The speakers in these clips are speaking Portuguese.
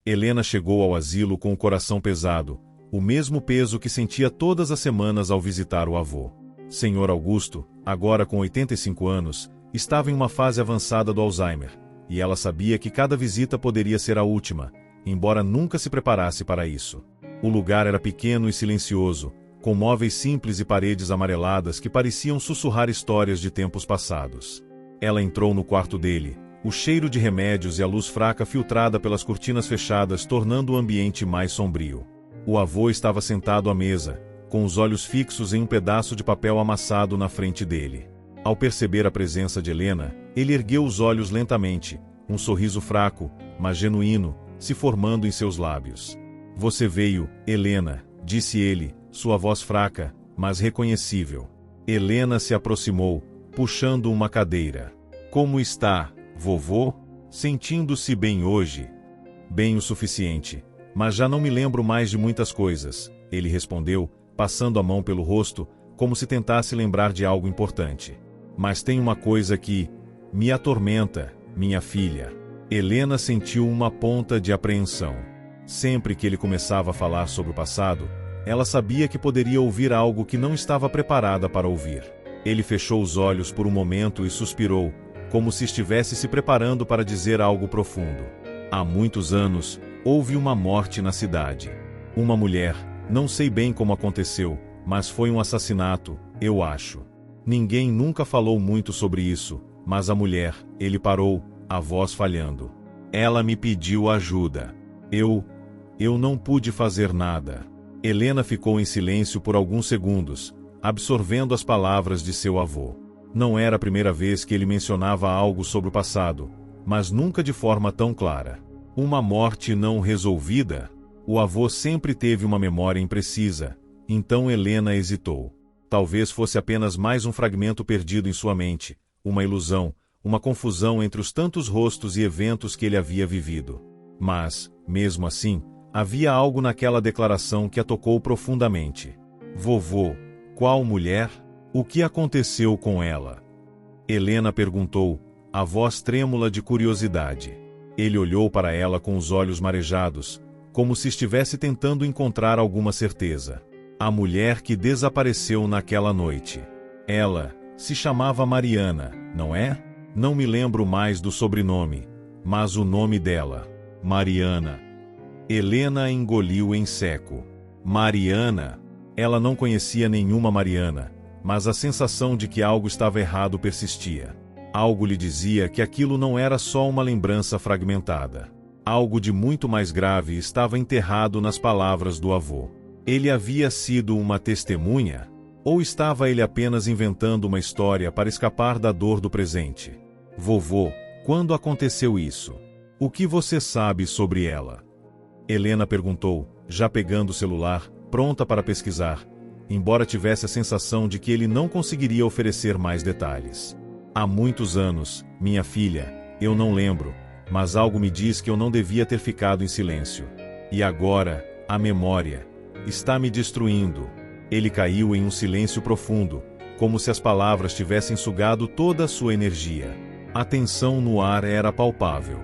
Helena chegou ao asilo com o coração pesado, o mesmo peso que sentia todas as semanas ao visitar o avô. Senhor Augusto, agora com 85 anos, estava em uma fase avançada do Alzheimer, e ela sabia que cada visita poderia ser a última, embora nunca se preparasse para isso. O lugar era pequeno e silencioso, com móveis simples e paredes amareladas que pareciam sussurrar histórias de tempos passados. Ela entrou no quarto dele, o cheiro de remédios e a luz fraca filtrada pelas cortinas fechadas tornando o ambiente mais sombrio. O avô estava sentado à mesa, com os olhos fixos em um pedaço de papel amassado na frente dele. Ao perceber a presença de Helena, ele ergueu os olhos lentamente, um sorriso fraco, mas genuíno, se formando em seus lábios. Você veio, Helena, disse ele, sua voz fraca, mas reconhecível. Helena se aproximou, puxando uma cadeira. Como está, vovô? Sentindo-se bem hoje? Bem o suficiente, mas já não me lembro mais de muitas coisas, ele respondeu, passando a mão pelo rosto, como se tentasse lembrar de algo importante. Mas tem uma coisa que me atormenta, minha filha. Helena sentiu uma ponta de apreensão. Sempre que ele começava a falar sobre o passado, ela sabia que poderia ouvir algo que não estava preparada para ouvir. Ele fechou os olhos por um momento e suspirou, como se estivesse se preparando para dizer algo profundo. Há muitos anos, houve uma morte na cidade. Uma mulher, não sei bem como aconteceu, mas foi um assassinato, eu acho. Ninguém nunca falou muito sobre isso, mas a mulher, ele parou, a voz falhando. Ela me pediu ajuda. Eu não pude fazer nada. Helena ficou em silêncio por alguns segundos, absorvendo as palavras de seu avô. Não era a primeira vez que ele mencionava algo sobre o passado, mas nunca de forma tão clara. Uma morte não resolvida? O avô sempre teve uma memória imprecisa, então Helena hesitou. Talvez fosse apenas mais um fragmento perdido em sua mente, uma ilusão, uma confusão entre os tantos rostos e eventos que ele havia vivido. Mas, mesmo assim, havia algo naquela declaração que a tocou profundamente. Vovô, qual mulher? O que aconteceu com ela? Helena perguntou, a voz trêmula de curiosidade. Ele olhou para ela com os olhos marejados, como se estivesse tentando encontrar alguma certeza. A mulher que desapareceu naquela noite. Ela se chamava Mariana, não é? Não me lembro mais do sobrenome, mas o nome dela. Mariana. Helena engoliu em seco. Mariana? Ela não conhecia nenhuma Mariana, mas a sensação de que algo estava errado persistia. Algo lhe dizia que aquilo não era só uma lembrança fragmentada. Algo de muito mais grave estava enterrado nas palavras do avô. Ele havia sido uma testemunha? Ou estava ele apenas inventando uma história para escapar da dor do presente? Vovô, quando aconteceu isso? O que você sabe sobre ela? Helena perguntou, já pegando o celular, pronta para pesquisar, embora tivesse a sensação de que ele não conseguiria oferecer mais detalhes. Há muitos anos, minha filha, eu não lembro, mas algo me diz que eu não devia ter ficado em silêncio. E agora, a memória está me destruindo. Ele caiu em um silêncio profundo, como se as palavras tivessem sugado toda a sua energia. A tensão no ar era palpável.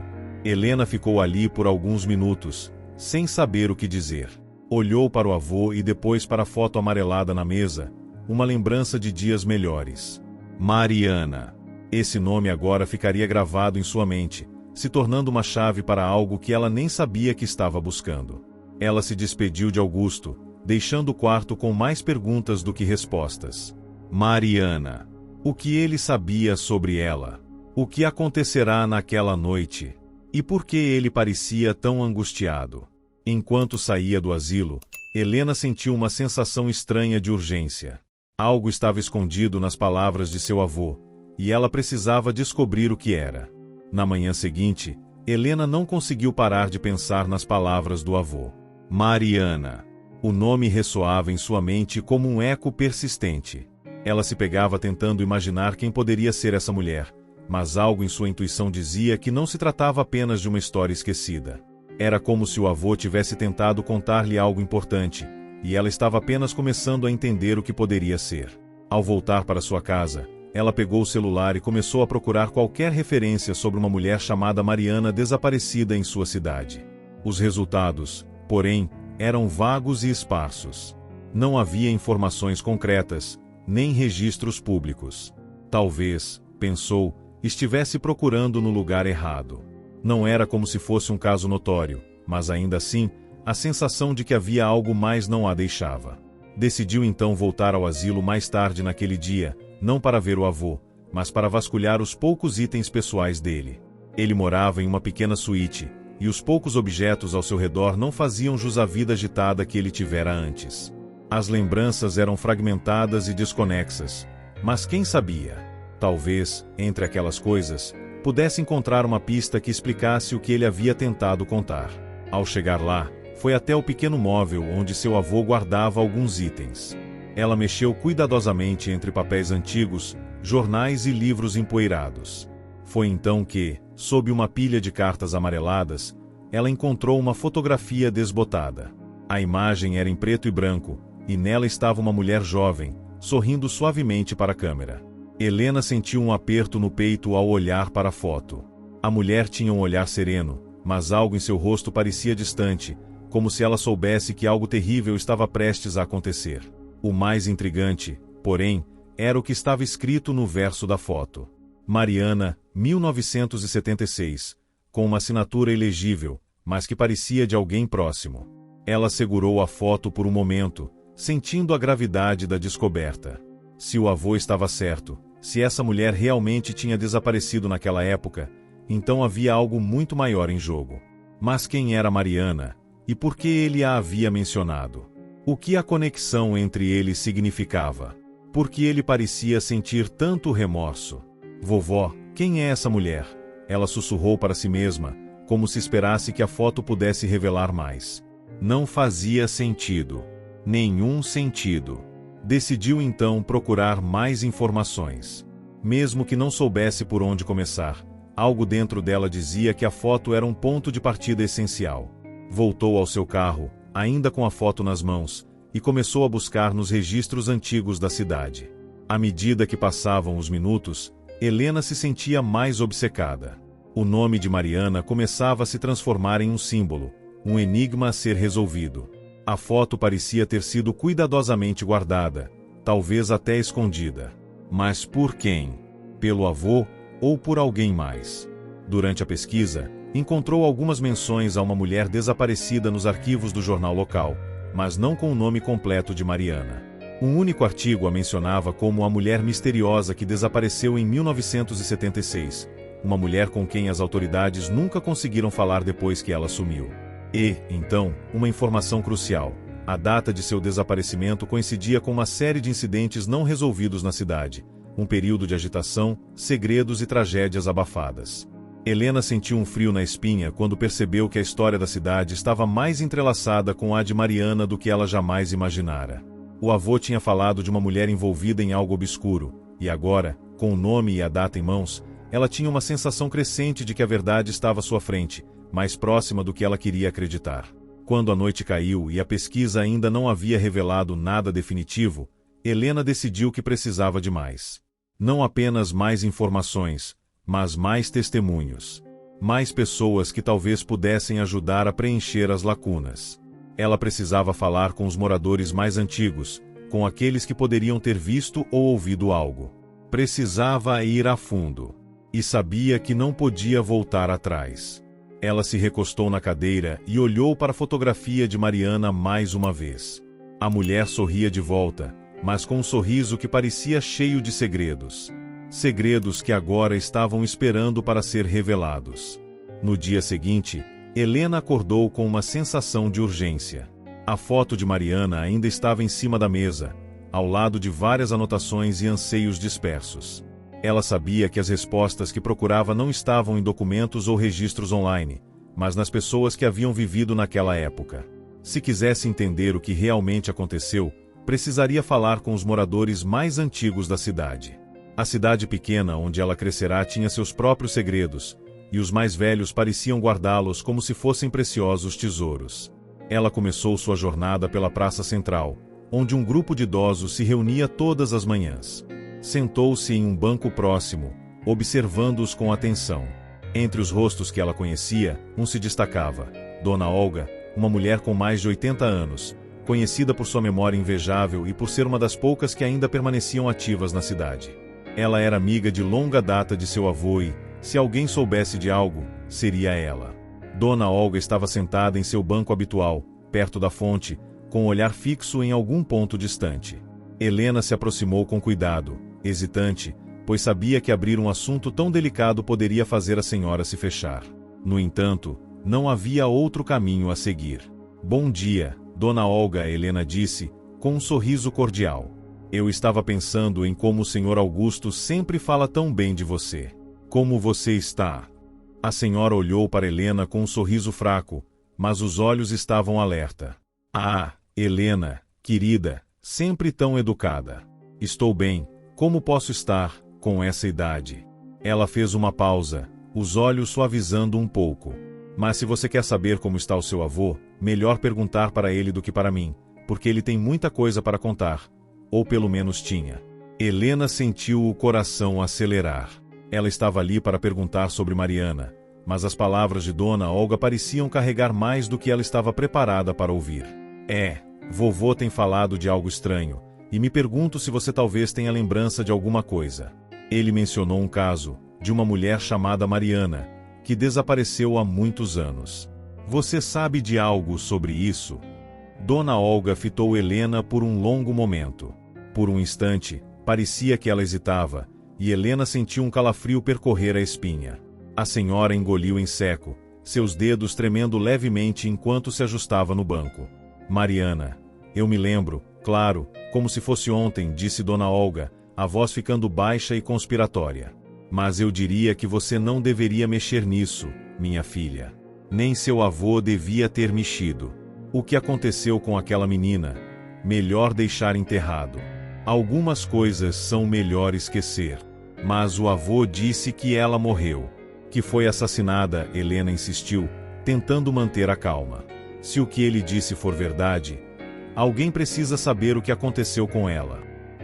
Helena ficou ali por alguns minutos, sem saber o que dizer. Olhou para o avô e depois para a foto amarelada na mesa, uma lembrança de dias melhores. Mariana. Esse nome agora ficaria gravado em sua mente, se tornando uma chave para algo que ela nem sabia que estava buscando. Ela se despediu de Augusto, deixando o quarto com mais perguntas do que respostas. Mariana. O que ele sabia sobre ela? O que acontecerá naquela noite? E por que ele parecia tão angustiado? Enquanto saía do asilo, Helena sentiu uma sensação estranha de urgência. Algo estava escondido nas palavras de seu avô, e ela precisava descobrir o que era. Na manhã seguinte, Helena não conseguiu parar de pensar nas palavras do avô. Mariana. O nome ressoava em sua mente como um eco persistente. Ela se pegava tentando imaginar quem poderia ser essa mulher, mas algo em sua intuição dizia que não se tratava apenas de uma história esquecida. Era como se o avô tivesse tentado contar-lhe algo importante, e ela estava apenas começando a entender o que poderia ser. Ao voltar para sua casa, ela pegou o celular e começou a procurar qualquer referência sobre uma mulher chamada Mariana desaparecida em sua cidade. Os resultados, porém, eram vagos e esparsos. Não havia informações concretas, nem registros públicos. Talvez, pensou, estivesse procurando no lugar errado. Não era como se fosse um caso notório, mas ainda assim, a sensação de que havia algo mais não a deixava. Decidiu então voltar ao asilo mais tarde naquele dia, não para ver o avô, mas para vasculhar os poucos itens pessoais dele. Ele morava em uma pequena suíte, e os poucos objetos ao seu redor não faziam jus à vida agitada que ele tivera antes. As lembranças eram fragmentadas e desconexas, mas quem sabia? Talvez, entre aquelas coisas, pudesse encontrar uma pista que explicasse o que ele havia tentado contar. Ao chegar lá, foi até o pequeno móvel onde seu avô guardava alguns itens. Ela mexeu cuidadosamente entre papéis antigos, jornais e livros empoeirados. Foi então que, sob uma pilha de cartas amareladas, ela encontrou uma fotografia desbotada. A imagem era em preto e branco, e nela estava uma mulher jovem, sorrindo suavemente para a câmera. Helena sentiu um aperto no peito ao olhar para a foto. A mulher tinha um olhar sereno, mas algo em seu rosto parecia distante, como se ela soubesse que algo terrível estava prestes a acontecer. O mais intrigante, porém, era o que estava escrito no verso da foto. Mariana, 1976, com uma assinatura ilegível, mas que parecia de alguém próximo. Ela segurou a foto por um momento, sentindo a gravidade da descoberta. Se o avô estava certo, se essa mulher realmente tinha desaparecido naquela época, então havia algo muito maior em jogo. Mas quem era Mariana? E por que ele a havia mencionado? O que a conexão entre eles significava? Por que ele parecia sentir tanto remorso? Vovó, quem é essa mulher? Ela sussurrou para si mesma, como se esperasse que a foto pudesse revelar mais. Não fazia sentido. Nenhum sentido. Decidiu então procurar mais informações. Mesmo que não soubesse por onde começar, algo dentro dela dizia que a foto era um ponto de partida essencial. Voltou ao seu carro, ainda com a foto nas mãos, e começou a buscar nos registros antigos da cidade. À medida que passavam os minutos, Helena se sentia mais obcecada. O nome de Mariana começava a se transformar em um símbolo, um enigma a ser resolvido. A foto parecia ter sido cuidadosamente guardada, talvez até escondida. Mas por quem? Pelo avô ou por alguém mais? Durante a pesquisa, encontrou algumas menções a uma mulher desaparecida nos arquivos do jornal local, mas não com o nome completo de Mariana. Um único artigo a mencionava como a mulher misteriosa que desapareceu em 1976, uma mulher com quem as autoridades nunca conseguiram falar depois que ela sumiu. E, então, uma informação crucial. A data de seu desaparecimento coincidia com uma série de incidentes não resolvidos na cidade, um período de agitação, segredos e tragédias abafadas. Helena sentiu um frio na espinha quando percebeu que a história da cidade estava mais entrelaçada com a de Mariana do que ela jamais imaginara. O avô tinha falado de uma mulher envolvida em algo obscuro, e agora, com o nome e a data em mãos, ela tinha uma sensação crescente de que a verdade estava à sua frente, mais próxima do que ela queria acreditar. Quando a noite caiu e a pesquisa ainda não havia revelado nada definitivo, Helena decidiu que precisava de mais. Não apenas mais informações, mas mais testemunhos. Mais pessoas que talvez pudessem ajudar a preencher as lacunas. Ela precisava falar com os moradores mais antigos, com aqueles que poderiam ter visto ou ouvido algo. Precisava ir a fundo. E sabia que não podia voltar atrás. Ela se recostou na cadeira e olhou para a fotografia de Mariana mais uma vez. A mulher sorria de volta, mas com um sorriso que parecia cheio de segredos. Segredos que agora estavam esperando para ser revelados. No dia seguinte, Helena acordou com uma sensação de urgência. A foto de Mariana ainda estava em cima da mesa, ao lado de várias anotações e anseios dispersos. Ela sabia que as respostas que procurava não estavam em documentos ou registros online, mas nas pessoas que haviam vivido naquela época. Se quisesse entender o que realmente aconteceu, precisaria falar com os moradores mais antigos da cidade. A cidade pequena onde ela crescerá tinha seus próprios segredos, e os mais velhos pareciam guardá-los como se fossem preciosos tesouros. Ela começou sua jornada pela Praça Central, onde um grupo de idosos se reunia todas as manhãs. Sentou-se em um banco próximo, observando-os com atenção. Entre os rostos que ela conhecia, um se destacava. Dona Olga, uma mulher com mais de 80 anos, conhecida por sua memória invejável e por ser uma das poucas que ainda permaneciam ativas na cidade. Ela era amiga de longa data de seu avô e, se alguém soubesse de algo, seria ela. Dona Olga estava sentada em seu banco habitual, perto da fonte, com o olhar fixo em algum ponto distante. Helena se aproximou com cuidado, hesitante, pois sabia que abrir um assunto tão delicado poderia fazer a senhora se fechar. No entanto, não havia outro caminho a seguir. "Bom dia, Dona Olga", Helena disse, com um sorriso cordial. "Eu estava pensando em como o Sr. Augusto sempre fala tão bem de você. Como você está?" A senhora olhou para Helena com um sorriso fraco, mas os olhos estavam alerta. "Ah, Helena, querida, sempre tão educada." "Estou bem, como posso estar, com essa idade?" Ela fez uma pausa, os olhos suavizando um pouco. "Mas se você quer saber como está o seu avô, melhor perguntar para ele do que para mim, porque ele tem muita coisa para contar, ou pelo menos tinha." Helena sentiu o coração acelerar. Ela estava ali para perguntar sobre Mariana, mas as palavras de Dona Olga pareciam carregar mais do que ela estava preparada para ouvir. Vovô tem falado de algo estranho, e me pergunto se você talvez tenha lembrança de alguma coisa. Ele mencionou um caso, de uma mulher chamada Mariana, que desapareceu há muitos anos. Você sabe de algo sobre isso?" Dona Olga fitou Helena por um longo momento. Por um instante, parecia que ela hesitava, e Helena sentiu um calafrio percorrer a espinha. A senhora engoliu em seco, seus dedos tremendo levemente enquanto se ajustava no banco. "Mariana, eu me lembro, claro, como se fosse ontem", disse Dona Olga, a voz ficando baixa e conspiratória. "Mas eu diria que você não deveria mexer nisso, minha filha. Nem seu avô devia ter mexido. O que aconteceu com aquela menina? Melhor deixar enterrado. Algumas coisas são melhor esquecer. Mas o avô disse que ela morreu. Que foi assassinada", Helena insistiu, tentando manter a calma. "Se o que ele disse for verdade, alguém precisa saber o que aconteceu com ela."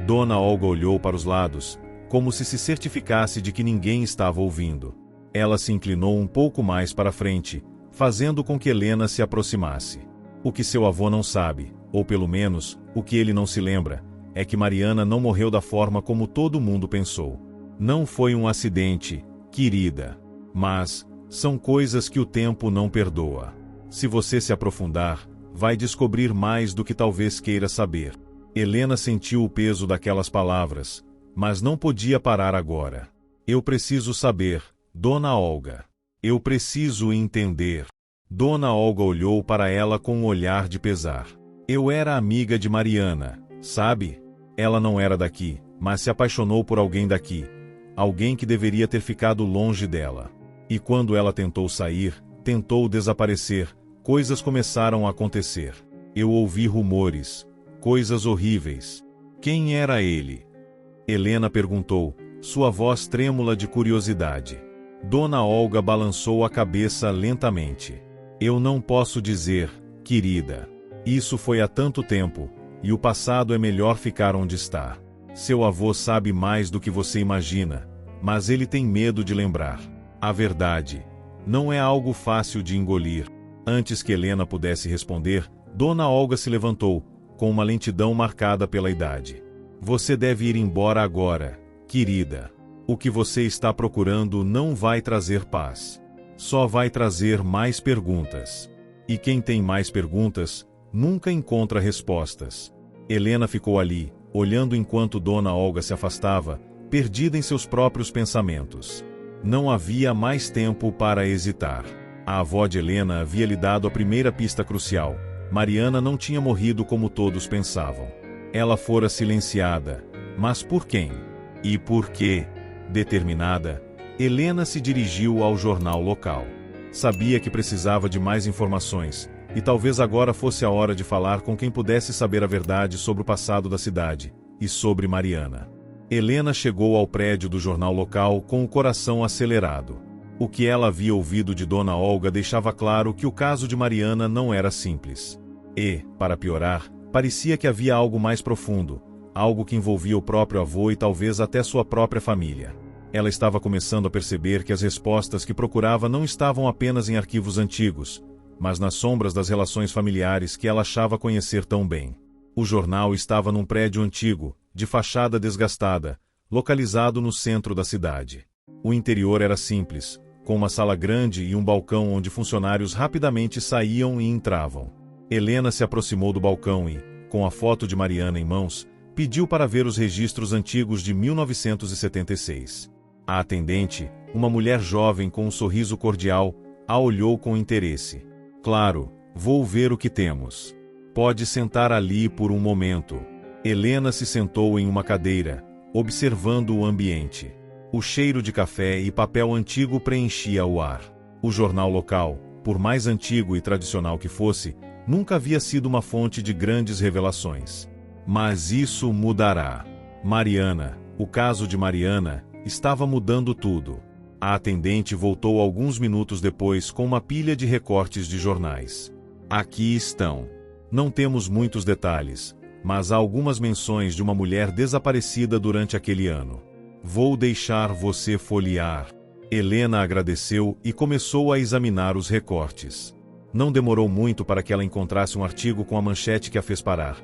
Dona Olga olhou para os lados, como se certificasse de que ninguém estava ouvindo. Ela se inclinou um pouco mais para frente, fazendo com que Helena se aproximasse. "O que seu avô não sabe, ou pelo menos, o que ele não se lembra, é que Mariana não morreu da forma como todo mundo pensou. Não foi um acidente, querida. Mas, são coisas que o tempo não perdoa. Se você se aprofundar, vai descobrir mais do que talvez queira saber." Helena sentiu o peso daquelas palavras, mas não podia parar agora. "Eu preciso saber, Dona Olga. Eu preciso entender." Dona Olga olhou para ela com um olhar de pesar. "Eu era amiga de Mariana, sabe? Ela não era daqui, mas se apaixonou por alguém daqui. Alguém que deveria ter ficado longe dela. E quando ela tentou sair, tentou desaparecer, coisas começaram a acontecer. Eu ouvi rumores, coisas horríveis." "Quem era ele?" Helena perguntou, sua voz trêmula de curiosidade. Dona Olga balançou a cabeça lentamente. "Eu não posso dizer, querida. Isso foi há tanto tempo, e o passado é melhor ficar onde está. Seu avô sabe mais do que você imagina, mas ele tem medo de lembrar. A verdade não é algo fácil de engolir." Antes que Helena pudesse responder, Dona Olga se levantou, com uma lentidão marcada pela idade. "Você deve ir embora agora, querida. O que você está procurando não vai trazer paz. Só vai trazer mais perguntas. E quem tem mais perguntas, nunca encontra respostas." Helena ficou ali, olhando enquanto Dona Olga se afastava, perdida em seus próprios pensamentos. Não havia mais tempo para hesitar. A avó de Helena havia lhe dado a primeira pista crucial. Mariana não tinha morrido como todos pensavam. Ela fora silenciada. Mas por quem? E por quê? Determinada, Helena se dirigiu ao jornal local. Sabia que precisava de mais informações, e talvez agora fosse a hora de falar com quem pudesse saber a verdade sobre o passado da cidade, e sobre Mariana. Helena chegou ao prédio do jornal local com o coração acelerado. O que ela havia ouvido de Dona Olga deixava claro que o caso de Mariana não era simples. E, para piorar, parecia que havia algo mais profundo, algo que envolvia o próprio avô e talvez até sua própria família. Ela estava começando a perceber que as respostas que procurava não estavam apenas em arquivos antigos, mas nas sombras das relações familiares que ela achava conhecer tão bem. O jornal estava num prédio antigo, de fachada desgastada, localizado no centro da cidade. O interior era simples, com uma sala grande e um balcão onde funcionários rapidamente saíam e entravam. Helena se aproximou do balcão e, com a foto de Mariana em mãos, pediu para ver os registros antigos de 1976. A atendente, uma mulher jovem com um sorriso cordial, a olhou com interesse. Claro, vou ver o que temos. Pode sentar ali por um momento. Helena se sentou em uma cadeira, observando o ambiente. O cheiro de café e papel antigo preenchia o ar. O jornal local, por mais antigo e tradicional que fosse, nunca havia sido uma fonte de grandes revelações. Mas isso mudará. Mariana, o caso de Mariana, estava mudando tudo. A atendente voltou alguns minutos depois com uma pilha de recortes de jornais. Aqui estão. Não temos muitos detalhes, mas há algumas menções de uma mulher desaparecida durante aquele ano. Vou deixar você folhear. Helena agradeceu e começou a examinar os recortes. Não demorou muito para que ela encontrasse um artigo com a manchete que a fez parar.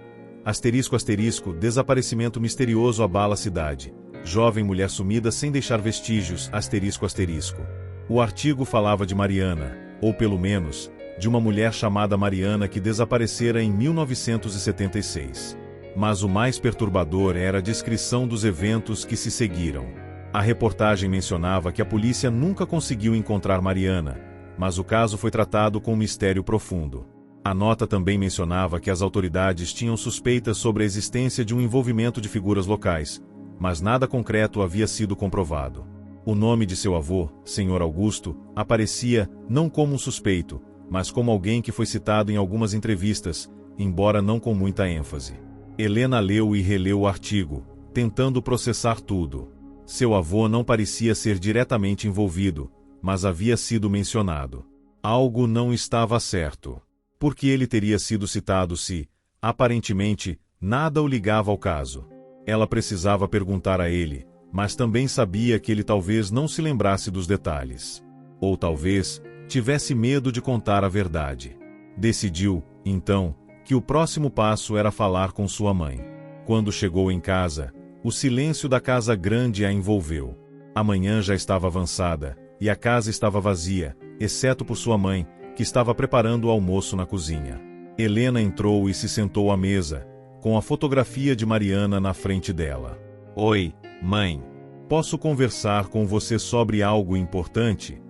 Asterisco asterisco, desaparecimento misterioso abala a cidade. Jovem mulher sumida sem deixar vestígios, asterisco asterisco. O artigo falava de Mariana, ou pelo menos, de uma mulher chamada Mariana que desaparecera em 1976. Mas o mais perturbador era a descrição dos eventos que se seguiram. A reportagem mencionava que a polícia nunca conseguiu encontrar Mariana, mas o caso foi tratado com um mistério profundo. A nota também mencionava que as autoridades tinham suspeitas sobre a existência de um envolvimento de figuras locais, mas nada concreto havia sido comprovado. O nome de seu avô, Sr. Augusto, aparecia não como um suspeito, mas como alguém que foi citado em algumas entrevistas, embora não com muita ênfase. Helena leu e releu o artigo, tentando processar tudo. Seu avô não parecia ser diretamente envolvido, mas havia sido mencionado. Algo não estava certo. Por que ele teria sido citado se, aparentemente, nada o ligava ao caso? Ela precisava perguntar a ele, mas também sabia que ele talvez não se lembrasse dos detalhes. Ou talvez tivesse medo de contar a verdade. Decidiu, então, que o próximo passo era falar com sua mãe. Quando chegou em casa, o silêncio da casa grande a envolveu. A manhã já estava avançada, e a casa estava vazia, exceto por sua mãe, que estava preparando o almoço na cozinha. Helena entrou e se sentou à mesa, com a fotografia de Mariana na frente dela. Oi, mãe. Posso conversar com você sobre algo importante?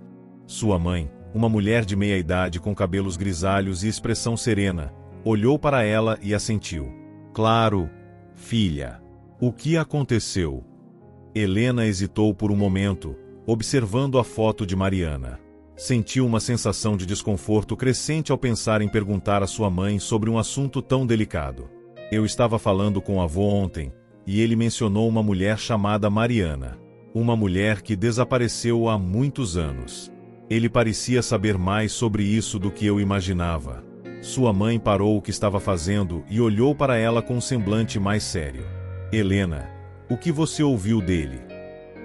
Sua mãe, uma mulher de meia idade com cabelos grisalhos e expressão serena, olhou para ela e assentiu. Claro, filha. O que aconteceu? Helena hesitou por um momento, observando a foto de Mariana. Sentiu uma sensação de desconforto crescente ao pensar em perguntar à sua mãe sobre um assunto tão delicado. Eu estava falando com o avô ontem, e ele mencionou uma mulher chamada Mariana. Uma mulher que desapareceu há muitos anos. Ele parecia saber mais sobre isso do que eu imaginava. Sua mãe parou o que estava fazendo e olhou para ela com um semblante mais sério. Helena, o que você ouviu dele?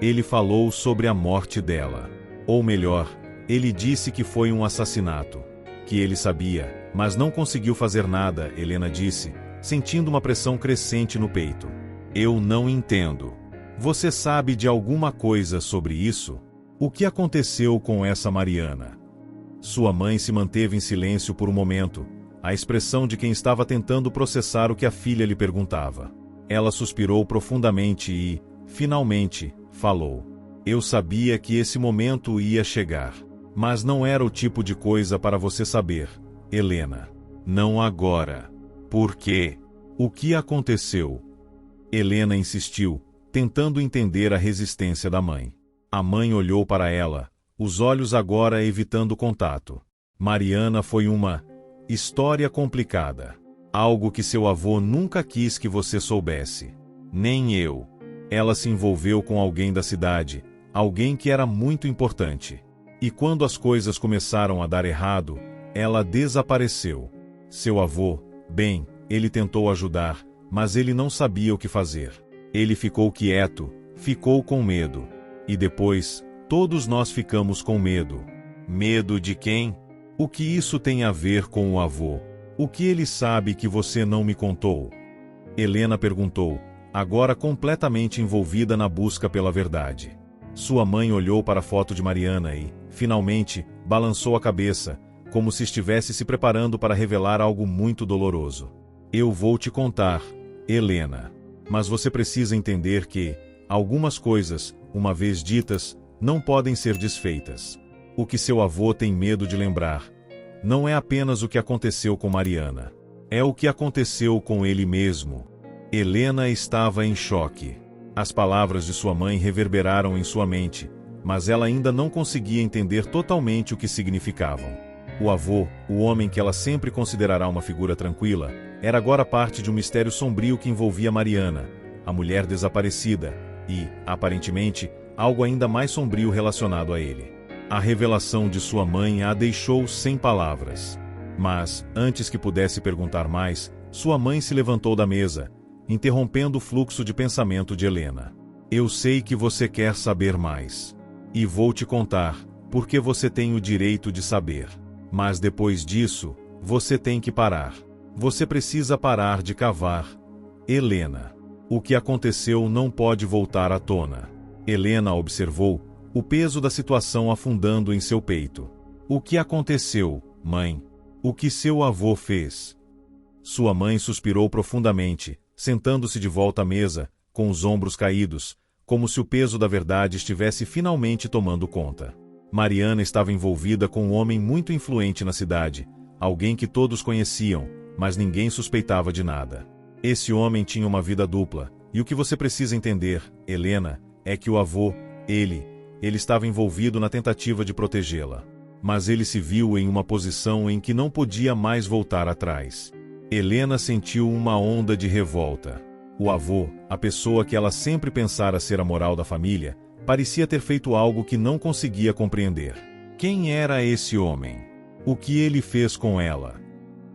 Ele falou sobre a morte dela. Ou melhor, ele disse que foi um assassinato. Que ele sabia, mas não conseguiu fazer nada, Helena disse, sentindo uma pressão crescente no peito. Eu não entendo. Você sabe de alguma coisa sobre isso? O que aconteceu com essa Mariana? Sua mãe se manteve em silêncio por um momento, a expressão de quem estava tentando processar o que a filha lhe perguntava. Ela suspirou profundamente e, finalmente, falou. Eu sabia que esse momento ia chegar. Mas não era o tipo de coisa para você saber, Helena. Não agora. Por quê? O que aconteceu? Helena insistiu, tentando entender a resistência da mãe. A mãe olhou para ela, os olhos agora evitando contato. Mariana foi uma história complicada. Algo que seu avô nunca quis que você soubesse. Nem eu. Ela se envolveu com alguém da cidade, alguém que era muito importante. E quando as coisas começaram a dar errado, ela desapareceu. Seu avô, bem, ele tentou ajudar, mas ele não sabia o que fazer. Ele ficou quieto, ficou com medo. E depois, todos nós ficamos com medo. Medo de quem? O que isso tem a ver com o avô? O que ele sabe que você não me contou? Helena perguntou, agora completamente envolvida na busca pela verdade. Sua mãe olhou para a foto de Mariana e, finalmente, balançou a cabeça, como se estivesse se preparando para revelar algo muito doloroso. Eu vou te contar, Helena. Mas você precisa entender que, algumas coisas, uma vez ditas, não podem ser desfeitas. O que seu avô tem medo de lembrar não é apenas o que aconteceu com Mariana. É o que aconteceu com ele mesmo. Helena estava em choque. As palavras de sua mãe reverberaram em sua mente, mas ela ainda não conseguia entender totalmente o que significavam. O avô, o homem que ela sempre considerará uma figura tranquila, era agora parte de um mistério sombrio que envolvia Mariana, a mulher desaparecida, e, aparentemente, algo ainda mais sombrio relacionado a ele. A revelação de sua mãe a deixou sem palavras. Mas, antes que pudesse perguntar mais, sua mãe se levantou da mesa, interrompendo o fluxo de pensamento de Helena. Eu sei que você quer saber mais. E vou te contar, porque você tem o direito de saber. Mas depois disso, você tem que parar. Você precisa parar de cavar. Helena. O que aconteceu não pode voltar à tona. Helena observou o peso da situação afundando em seu peito. O que aconteceu, mãe? O que seu avô fez? Sua mãe suspirou profundamente, sentando-se de volta à mesa, com os ombros caídos, como se o peso da verdade estivesse finalmente tomando conta. Mariana estava envolvida com um homem muito influente na cidade, alguém que todos conheciam, mas ninguém suspeitava de nada. Esse homem tinha uma vida dupla, e o que você precisa entender, Helena, é que o avô, ele estava envolvido na tentativa de protegê-la. Mas ele se viu em uma posição em que não podia mais voltar atrás. Helena sentiu uma onda de revolta. O avô, a pessoa que ela sempre pensara ser a moral da família, parecia ter feito algo que não conseguia compreender. Quem era esse homem? O que ele fez com ela?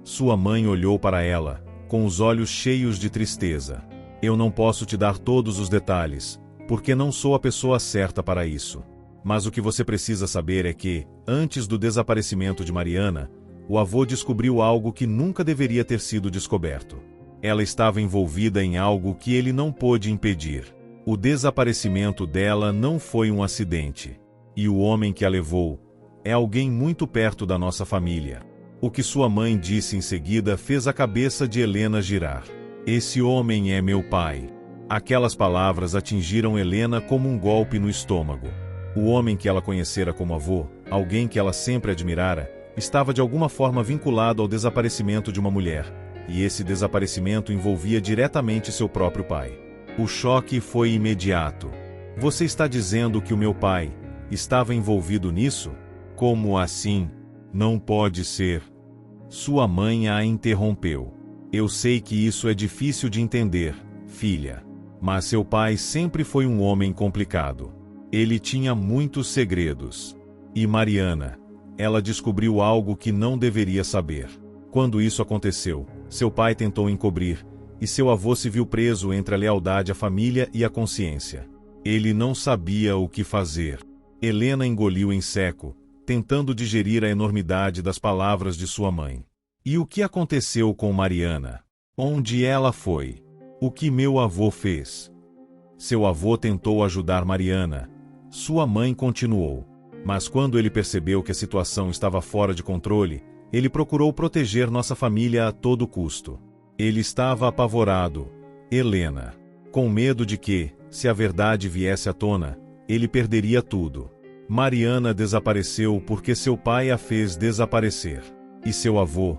Sua mãe olhou para ela, com os olhos cheios de tristeza. Eu não posso te dar todos os detalhes, porque não sou a pessoa certa para isso. Mas o que você precisa saber é que, antes do desaparecimento de Mariana, o avô descobriu algo que nunca deveria ter sido descoberto. Ela estava envolvida em algo que ele não pôde impedir. O desaparecimento dela não foi um acidente. E o homem que a levou é alguém muito perto da nossa família. O que sua mãe disse em seguida fez a cabeça de Helena girar. Esse homem é meu pai. Aquelas palavras atingiram Helena como um golpe no estômago. O homem que ela conhecera como avô, alguém que ela sempre admirara, estava de alguma forma vinculado ao desaparecimento de uma mulher, e esse desaparecimento envolvia diretamente seu próprio pai. O choque foi imediato. Você está dizendo que o meu pai estava envolvido nisso? Como assim? Não pode ser. Sua mãe a interrompeu. Eu sei que isso é difícil de entender, filha. Mas seu pai sempre foi um homem complicado. Ele tinha muitos segredos. E Mariana, ela descobriu algo que não deveria saber. Quando isso aconteceu, seu pai tentou encobrir, e seu avô se viu preso entre a lealdade à família e a consciência. Ele não sabia o que fazer. Helena engoliu em seco, tentando digerir a enormidade das palavras de sua mãe. E o que aconteceu com Mariana? Onde ela foi? O que meu avô fez? Seu avô tentou ajudar Mariana. Sua mãe continuou. Mas quando ele percebeu que a situação estava fora de controle, ele procurou proteger nossa família a todo custo. Ele estava apavorado, Helena, com medo de que, se a verdade viesse à tona, ele perderia tudo. Mariana desapareceu porque seu pai a fez desaparecer. E seu avô?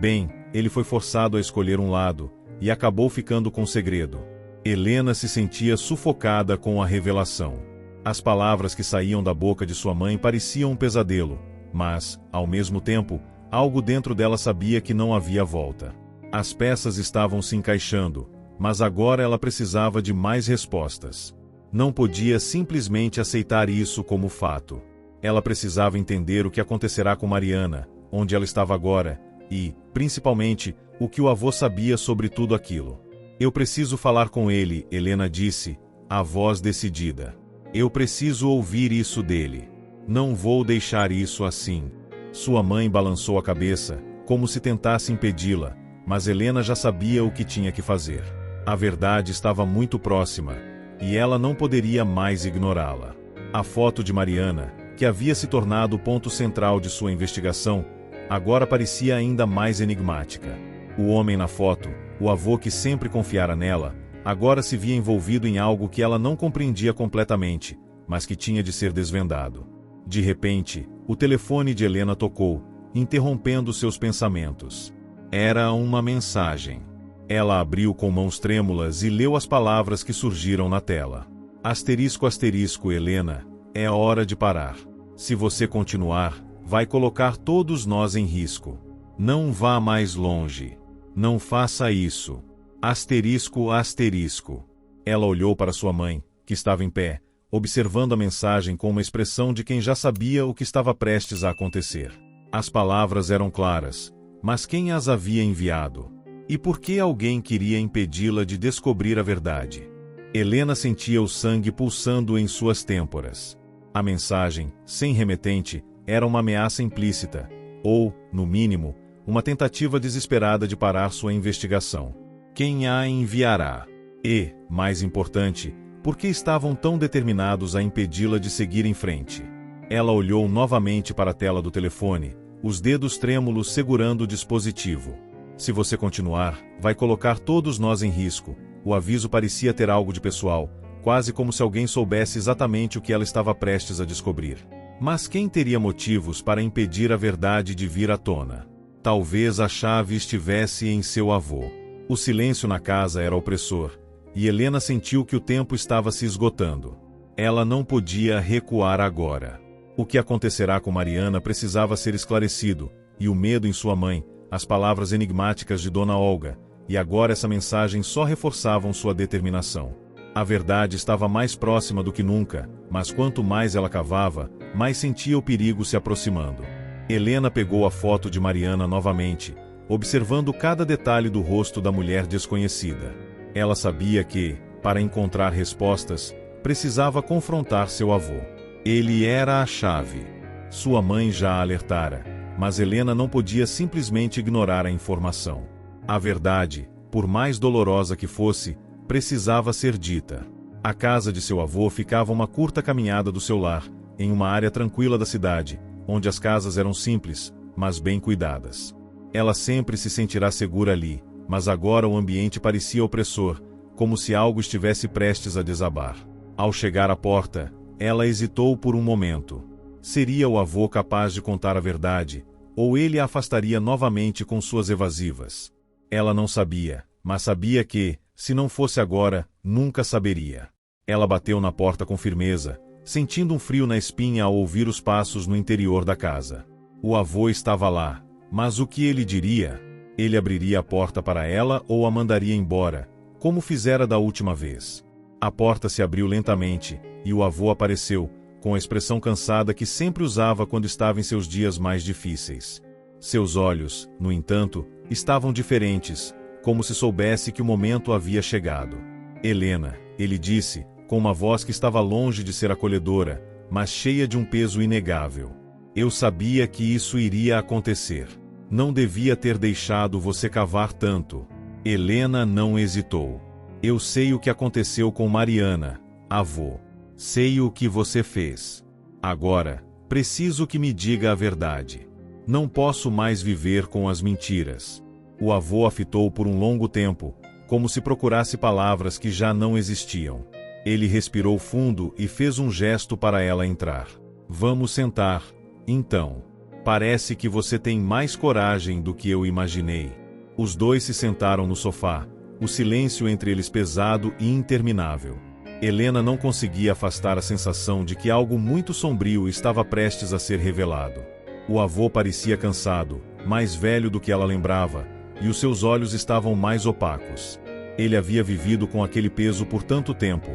Bem, ele foi forçado a escolher um lado, e acabou ficando com o segredo. Helena se sentia sufocada com a revelação. As palavras que saíam da boca de sua mãe pareciam um pesadelo, mas, ao mesmo tempo, algo dentro dela sabia que não havia volta. As peças estavam se encaixando, mas agora ela precisava de mais respostas. Não podia simplesmente aceitar isso como fato. Ela precisava entender o que acontecerá com Mariana, onde ela estava agora, e, principalmente, o que o avô sabia sobre tudo aquilo. Eu preciso falar com ele, Helena disse, a voz decidida. Eu preciso ouvir isso dele. Não vou deixar isso assim. Sua mãe balançou a cabeça, como se tentasse impedi-la, mas Helena já sabia o que tinha que fazer. A verdade estava muito próxima, e ela não poderia mais ignorá-la. A foto de Mariana, que havia se tornado o ponto central de sua investigação, agora parecia ainda mais enigmática. O homem na foto, o avô que sempre confiara nela, agora se via envolvido em algo que ela não compreendia completamente, mas que tinha de ser desvendado. De repente, o telefone de Helena tocou, interrompendo seus pensamentos. Era uma mensagem. Ela abriu com mãos trêmulas e leu as palavras que surgiram na tela. Asterisco asterisco Helena, é hora de parar. Se você continuar, vai colocar todos nós em risco. Não vá mais longe. Não faça isso. Asterisco asterisco. Ela olhou para sua mãe, que estava em pé, observando a mensagem com uma expressão de quem já sabia o que estava prestes a acontecer. As palavras eram claras, mas quem as havia enviado? E por que alguém queria impedi-la de descobrir a verdade? Helena sentia o sangue pulsando em suas têmporas. A mensagem, sem remetente, era uma ameaça implícita, ou, no mínimo, uma tentativa desesperada de parar sua investigação. Quem a enviará? E, mais importante, por que estavam tão determinados a impedi-la de seguir em frente? Ela olhou novamente para a tela do telefone, os dedos trêmulos segurando o dispositivo. Se você continuar, vai colocar todos nós em risco. O aviso parecia ter algo de pessoal, quase como se alguém soubesse exatamente o que ela estava prestes a descobrir. Mas quem teria motivos para impedir a verdade de vir à tona? Talvez a chave estivesse em seu avô. O silêncio na casa era opressor, e Helena sentiu que o tempo estava se esgotando. Ela não podia recuar agora. O que acontecerá com Mariana precisava ser esclarecido, e o medo em sua mãe, as palavras enigmáticas de Dona Olga, e agora essa mensagem só reforçavam sua determinação. A verdade estava mais próxima do que nunca, mas quanto mais ela cavava, mais sentia o perigo se aproximando. Helena pegou a foto de Mariana novamente, observando cada detalhe do rosto da mulher desconhecida. Ela sabia que, para encontrar respostas, precisava confrontar seu avô. Ele era a chave. Sua mãe já a alertara, mas Helena não podia simplesmente ignorar a informação. A verdade, por mais dolorosa que fosse, precisava ser dita. A casa de seu avô ficava a uma curta caminhada do seu lar, em uma área tranquila da cidade, onde as casas eram simples, mas bem cuidadas. Ela sempre se sentirá segura ali, mas agora o ambiente parecia opressor, como se algo estivesse prestes a desabar. Ao chegar à porta, ela hesitou por um momento. Seria o avô capaz de contar a verdade, ou ele a afastaria novamente com suas evasivas? Ela não sabia, mas sabia que, se não fosse agora, nunca saberia. Ela bateu na porta com firmeza, sentindo um frio na espinha ao ouvir os passos no interior da casa. O avô estava lá, mas o que ele diria? Ele abriria a porta para ela ou a mandaria embora, como fizera da última vez? A porta se abriu lentamente, e o avô apareceu, com a expressão cansada que sempre usava quando estava em seus dias mais difíceis. Seus olhos, no entanto, estavam diferentes, como se soubesse que o momento havia chegado. Helena, ele disse, com uma voz que estava longe de ser acolhedora, mas cheia de um peso inegável. Eu sabia que isso iria acontecer. Não devia ter deixado você cavar tanto. Helena não hesitou. Eu sei o que aconteceu com Mariana, avô. Sei o que você fez. Agora, preciso que me diga a verdade. Não posso mais viver com as mentiras. O avô a fitou por um longo tempo, como se procurasse palavras que já não existiam. Ele respirou fundo e fez um gesto para ela entrar. Vamos sentar, então. Parece que você tem mais coragem do que eu imaginei. Os dois se sentaram no sofá, o silêncio entre eles pesado e interminável. Helena não conseguia afastar a sensação de que algo muito sombrio estava prestes a ser revelado. O avô parecia cansado, mais velho do que ela lembrava, e os seus olhos estavam mais opacos. Ele havia vivido com aquele peso por tanto tempo,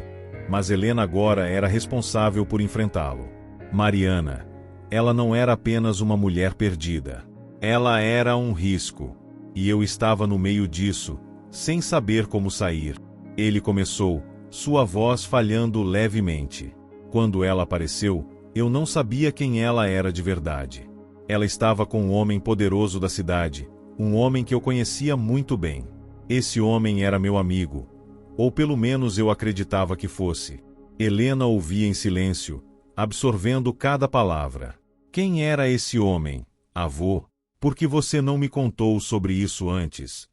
mas Helena agora era responsável por enfrentá-lo. Mariana. Ela não era apenas uma mulher perdida. Ela era um risco. E eu estava no meio disso, sem saber como sair. Ele começou, sua voz falhando levemente. Quando ela apareceu, eu não sabia quem ela era de verdade. Ela estava com um homem poderoso da cidade, um homem que eu conhecia muito bem. Esse homem era meu amigo, ou pelo menos eu acreditava que fosse. Helena ouvia em silêncio, absorvendo cada palavra. Quem era esse homem, avô? Por que você não me contou sobre isso antes?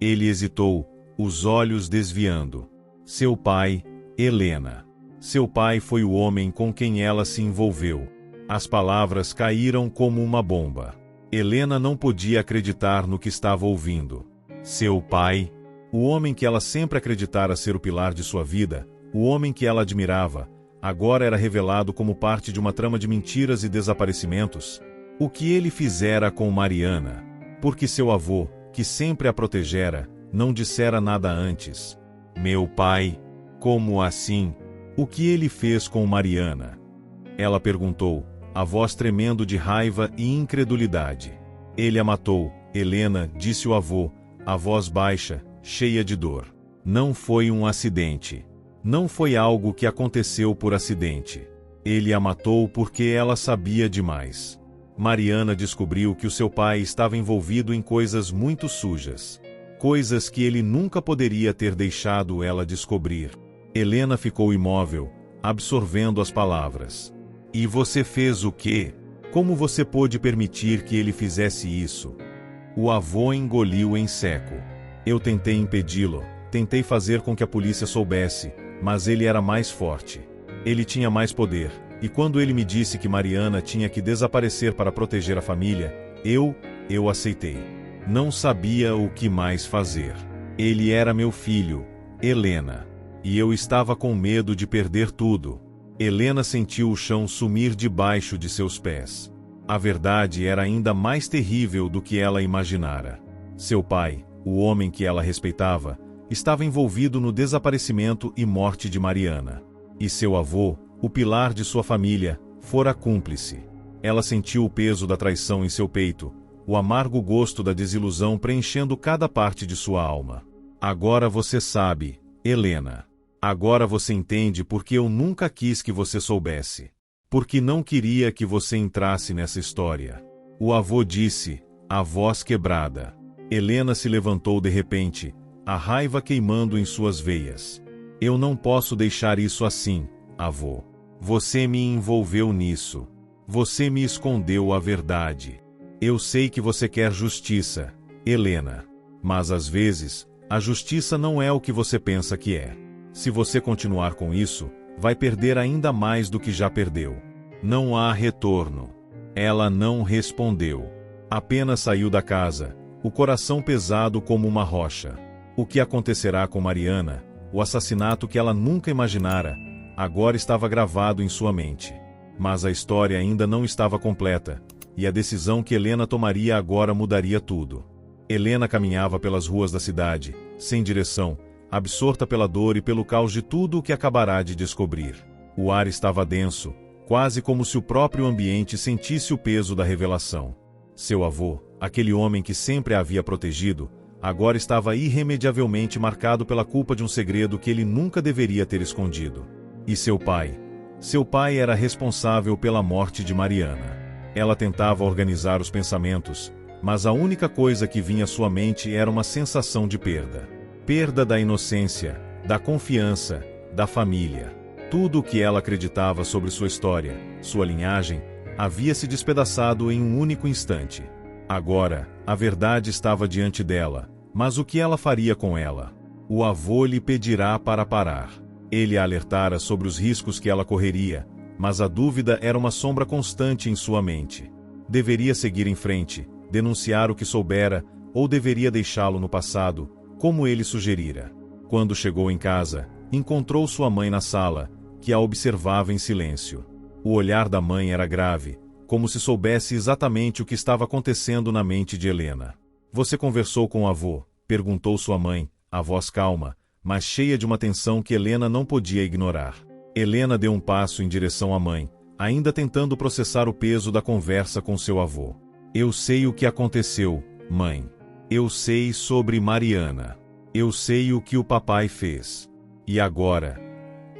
Ele hesitou, os olhos desviando. Seu pai, Helena. Seu pai foi o homem com quem ela se envolveu. As palavras caíram como uma bomba. Helena não podia acreditar no que estava ouvindo. Seu pai, o homem que ela sempre acreditara ser o pilar de sua vida, o homem que ela admirava, agora era revelado como parte de uma trama de mentiras e desaparecimentos. O que ele fizera com Mariana? Porque seu avô, que sempre a protegera, não dissera nada antes. Meu pai, como assim? O que ele fez com Mariana? Ela perguntou, a voz tremendo de raiva e incredulidade. Ele a matou, Helena, disse o avô, a voz baixa, cheia de dor. Não foi um acidente. Não foi algo que aconteceu por acidente. Ele a matou porque ela sabia demais. Mariana descobriu que o seu pai estava envolvido em coisas muito sujas. Coisas que ele nunca poderia ter deixado ela descobrir. Helena ficou imóvel, absorvendo as palavras. E você fez o quê? Como você pôde permitir que ele fizesse isso? O avô engoliu em seco. Eu tentei impedi-lo, tentei fazer com que a polícia soubesse, mas ele era mais forte. Ele tinha mais poder, e quando ele me disse que Mariana tinha que desaparecer para proteger a família, eu aceitei. Não sabia o que mais fazer. Ele era meu filho, Helena. E eu estava com medo de perder tudo. Helena sentiu o chão sumir debaixo de seus pés. A verdade era ainda mais terrível do que ela imaginara. Seu pai, o homem que ela respeitava, estava envolvido no desaparecimento e morte de Mariana. E seu avô, o pilar de sua família, fora cúmplice. Ela sentiu o peso da traição em seu peito, o amargo gosto da desilusão preenchendo cada parte de sua alma. Agora você sabe, Helena. Agora você entende porque eu nunca quis que você soubesse. Porque não queria que você entrasse nessa história. O avô disse, a voz quebrada. Helena se levantou de repente, a raiva queimando em suas veias. Eu não posso deixar isso assim, avô. Você me envolveu nisso. Você me escondeu a verdade. Eu sei que você quer justiça, Helena. Mas às vezes, a justiça não é o que você pensa que é. Se você continuar com isso, vai perder ainda mais do que já perdeu. Não há retorno. Ela não respondeu. Apenas saiu da casa, o coração pesado como uma rocha. O que acontecerá com Mariana, o assassinato que ela nunca imaginara, agora estava gravado em sua mente. Mas a história ainda não estava completa, e a decisão que Helena tomaria agora mudaria tudo. Helena caminhava pelas ruas da cidade, sem direção, absorta pela dor e pelo caos de tudo o que acabará de descobrir. O ar estava denso, quase como se o próprio ambiente sentisse o peso da revelação. Seu avô, aquele homem que sempre a havia protegido, agora estava irremediavelmente marcado pela culpa de um segredo que ele nunca deveria ter escondido. E seu pai? Seu pai era responsável pela morte de Mariana. Ela tentava organizar os pensamentos, mas a única coisa que vinha à sua mente era uma sensação de perda. Perda da inocência, da confiança, da família. Tudo o que ela acreditava sobre sua história, sua linhagem, havia se despedaçado em um único instante. Agora, a verdade estava diante dela, mas o que ela faria com ela? O avô lhe pedirá para parar. Ele a alertara sobre os riscos que ela correria, mas a dúvida era uma sombra constante em sua mente. Deveria seguir em frente, denunciar o que soubera, ou deveria deixá-lo no passado, como ele sugerira. Quando chegou em casa, encontrou sua mãe na sala, que a observava em silêncio. O olhar da mãe era grave, como se soubesse exatamente o que estava acontecendo na mente de Helena. Você conversou com o avô? Perguntou sua mãe, a voz calma, mas cheia de uma tensão que Helena não podia ignorar. Helena deu um passo em direção à mãe, ainda tentando processar o peso da conversa com seu avô. Eu sei o que aconteceu, mãe. Eu sei sobre Mariana. Eu sei o que o papai fez. E agora?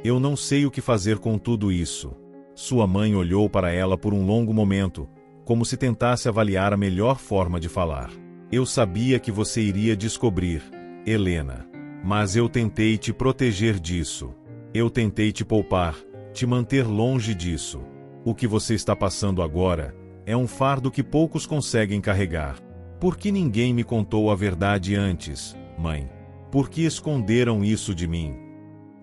Eu não sei o que fazer com tudo isso. Sua mãe olhou para ela por um longo momento, como se tentasse avaliar a melhor forma de falar. Eu sabia que você iria descobrir, Helena. Mas eu tentei te proteger disso. Eu tentei te poupar, te manter longe disso. O que você está passando agora é um fardo que poucos conseguem carregar. Por que ninguém me contou a verdade antes, mãe? Por que esconderam isso de mim?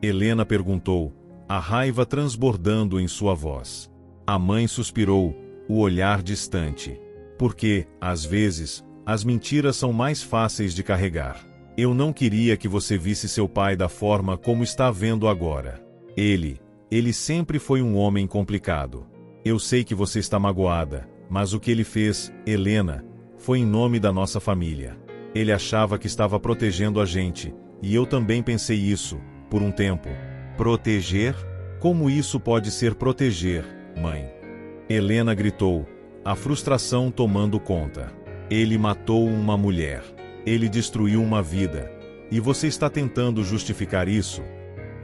Helena perguntou, a raiva transbordando em sua voz. A mãe suspirou, o olhar distante. Porque, às vezes, as mentiras são mais fáceis de carregar. Eu não queria que você visse seu pai da forma como está vendo agora. Ele sempre foi um homem complicado. Eu sei que você está magoada, mas o que ele fez, Helena, foi em nome da nossa família. Ele achava que estava protegendo a gente, e eu também pensei isso, por um tempo. Proteger? Como isso pode ser proteger, mãe? Helena gritou, a frustração tomando conta. Ele matou uma mulher. Ele destruiu uma vida. E você está tentando justificar isso?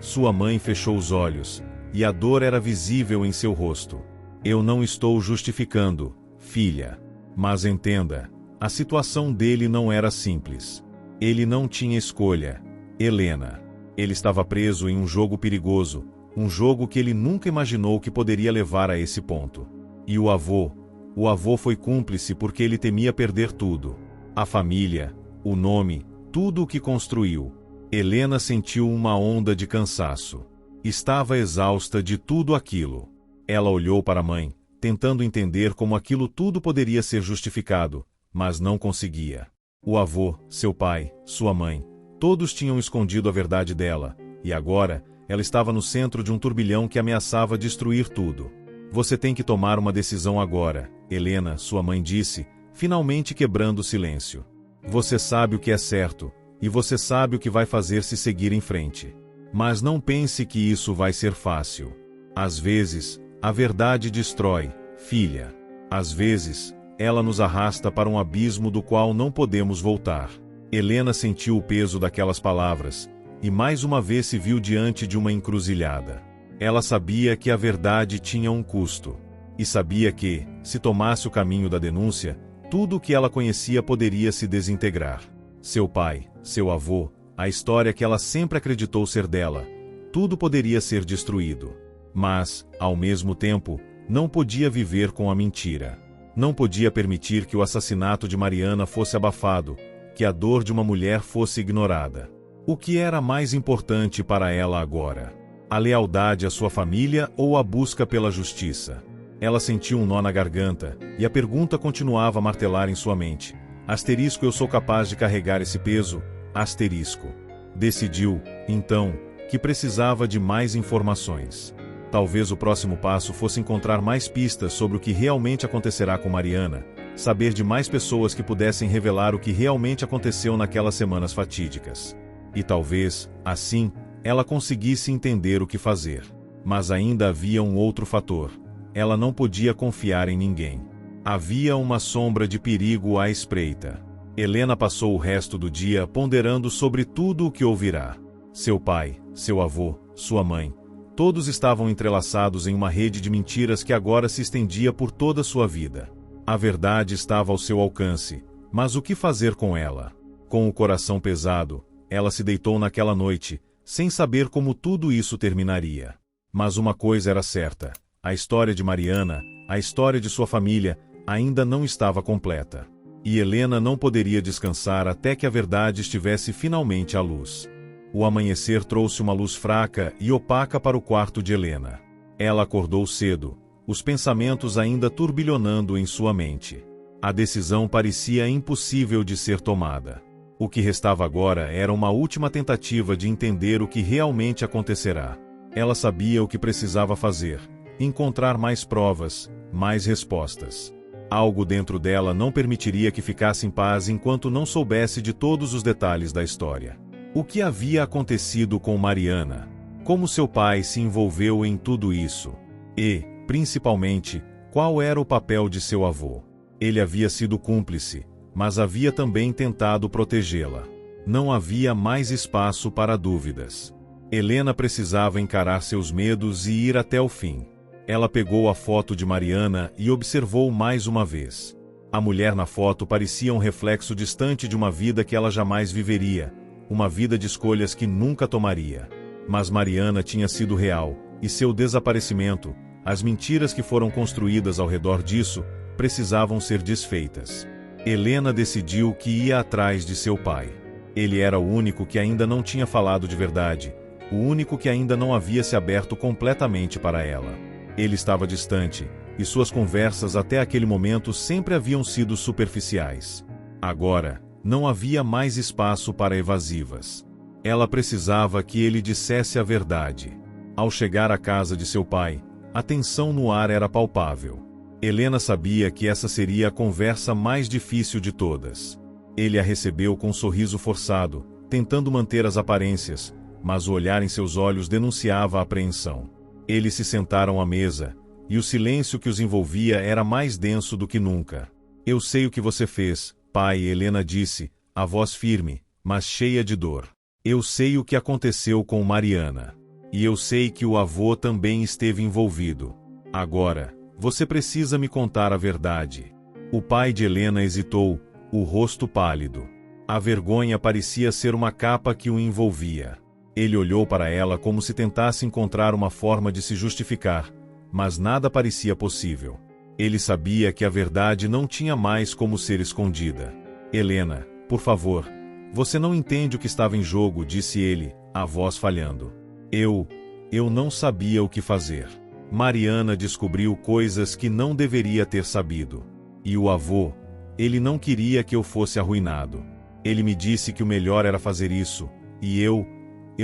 Sua mãe fechou os olhos, e a dor era visível em seu rosto. Eu não estou justificando, filha. Mas entenda, a situação dele não era simples. Ele não tinha escolha, Helena. Ele estava preso em um jogo perigoso, um jogo que ele nunca imaginou que poderia levar a esse ponto. E o avô foi cúmplice porque ele temia perder tudo. A família, o nome, tudo o que construiu. Helena sentiu uma onda de cansaço. Estava exausta de tudo aquilo. Ela olhou para a mãe, tentando entender como aquilo tudo poderia ser justificado, mas não conseguia. O avô, seu pai, sua mãe, todos tinham escondido a verdade dela, e agora, ela estava no centro de um turbilhão que ameaçava destruir tudo. Você tem que tomar uma decisão agora, Helena, sua mãe disse, finalmente quebrando o silêncio. Você sabe o que é certo, e você sabe o que vai fazer se seguir em frente. Mas não pense que isso vai ser fácil. Às vezes, a verdade destrói, filha. Às vezes, ela nos arrasta para um abismo do qual não podemos voltar. Helena sentiu o peso daquelas palavras, e mais uma vez se viu diante de uma encruzilhada. Ela sabia que a verdade tinha um custo. E sabia que, se tomasse o caminho da denúncia, tudo o que ela conhecia poderia se desintegrar. Seu pai, seu avô, a história que ela sempre acreditou ser dela, tudo poderia ser destruído. Mas, ao mesmo tempo, não podia viver com a mentira. Não podia permitir que o assassinato de Mariana fosse abafado, que a dor de uma mulher fosse ignorada. O que era mais importante para ela agora? A lealdade à sua família ou a busca pela justiça? Ela sentiu um nó na garganta, e a pergunta continuava a martelar em sua mente. Asterisco, eu sou capaz de carregar esse peso? Asterisco. Decidiu, então, que precisava de mais informações. Talvez o próximo passo fosse encontrar mais pistas sobre o que realmente acontecerá com Mariana, saber de mais pessoas que pudessem revelar o que realmente aconteceu naquelas semanas fatídicas. E talvez, assim, ela conseguisse entender o que fazer. Mas ainda havia um outro fator. Ela não podia confiar em ninguém. Havia uma sombra de perigo à espreita. Helena passou o resto do dia ponderando sobre tudo o que ouvirá. Seu pai, seu avô, sua mãe, todos estavam entrelaçados em uma rede de mentiras que agora se estendia por toda sua vida. A verdade estava ao seu alcance, mas o que fazer com ela? Com o coração pesado, ela se deitou naquela noite, sem saber como tudo isso terminaria. Mas uma coisa era certa: a história de Mariana, a história de sua família, ainda não estava completa. E Helena não poderia descansar até que a verdade estivesse finalmente à luz. O amanhecer trouxe uma luz fraca e opaca para o quarto de Helena. Ela acordou cedo, os pensamentos ainda turbilhonando em sua mente. A decisão parecia impossível de ser tomada. O que restava agora era uma última tentativa de entender o que realmente acontecerá. Ela sabia o que precisava fazer: encontrar mais provas, mais respostas. Algo dentro dela não permitiria que ficasse em paz enquanto não soubesse de todos os detalhes da história. O que havia acontecido com Mariana? Como seu pai se envolveu em tudo isso? E, principalmente, qual era o papel de seu avô? Ele havia sido cúmplice, mas havia também tentado protegê-la. Não havia mais espaço para dúvidas. Helena precisava encarar seus medos e ir até o fim. Ela pegou a foto de Mariana e observou mais uma vez. A mulher na foto parecia um reflexo distante de uma vida que ela jamais viveria, uma vida de escolhas que nunca tomaria. Mas Mariana tinha sido real, e seu desaparecimento, as mentiras que foram construídas ao redor disso, precisavam ser desfeitas. Helena decidiu que ia atrás de seu pai. Ele era o único que ainda não tinha falado de verdade, o único que ainda não havia se aberto completamente para ela. Ele estava distante, e suas conversas até aquele momento sempre haviam sido superficiais. Agora, não havia mais espaço para evasivas. Ela precisava que ele dissesse a verdade. Ao chegar à casa de seu pai, a tensão no ar era palpável. Helena sabia que essa seria a conversa mais difícil de todas. Ele a recebeu com um sorriso forçado, tentando manter as aparências, mas o olhar em seus olhos denunciava a apreensão. Eles se sentaram à mesa, e o silêncio que os envolvia era mais denso do que nunca. "Eu sei o que você fez, pai", Helena disse, a voz firme, mas cheia de dor. "Eu sei o que aconteceu com Mariana. E eu sei que o avô também esteve envolvido. Agora, você precisa me contar a verdade." O pai de Helena hesitou, o rosto pálido. A vergonha parecia ser uma capa que o envolvia. Ele olhou para ela como se tentasse encontrar uma forma de se justificar, mas nada parecia possível. Ele sabia que a verdade não tinha mais como ser escondida. "Helena, por favor, você não entende o que estava em jogo", disse ele, a voz falhando. Eu não sabia o que fazer. Mariana descobriu coisas que não deveria ter sabido. E o avô, ele não queria que eu fosse arruinado. Ele me disse que o melhor era fazer isso, e eu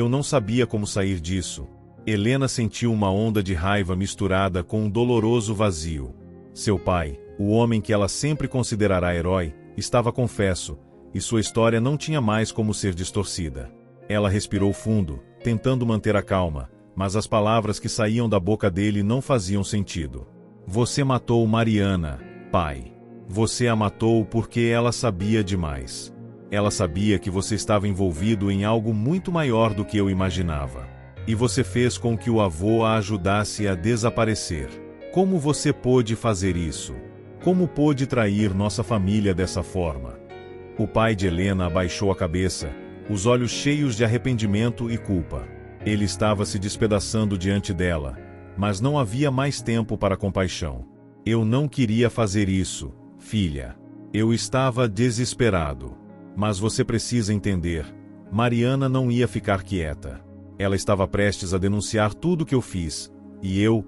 não sabia como sair disso. Helena sentiu uma onda de raiva misturada com um doloroso vazio. Seu pai, o homem que ela sempre considerará herói, estava confesso, e sua história não tinha mais como ser distorcida. Ela respirou fundo, tentando manter a calma, mas as palavras que saíam da boca dele não faziam sentido. "Você matou Mariana, pai. Você a matou porque ela sabia demais. Ela sabia que você estava envolvido em algo muito maior do que eu imaginava. E você fez com que o avô a ajudasse a desaparecer. Como você pôde fazer isso? Como pôde trair nossa família dessa forma?" O pai de Helena abaixou a cabeça, os olhos cheios de arrependimento e culpa. Ele estava se despedaçando diante dela, mas não havia mais tempo para compaixão. "Eu não queria fazer isso, filha. Eu estava desesperado. Mas você precisa entender, Mariana não ia ficar quieta. Ela estava prestes a denunciar tudo que eu fiz, e eu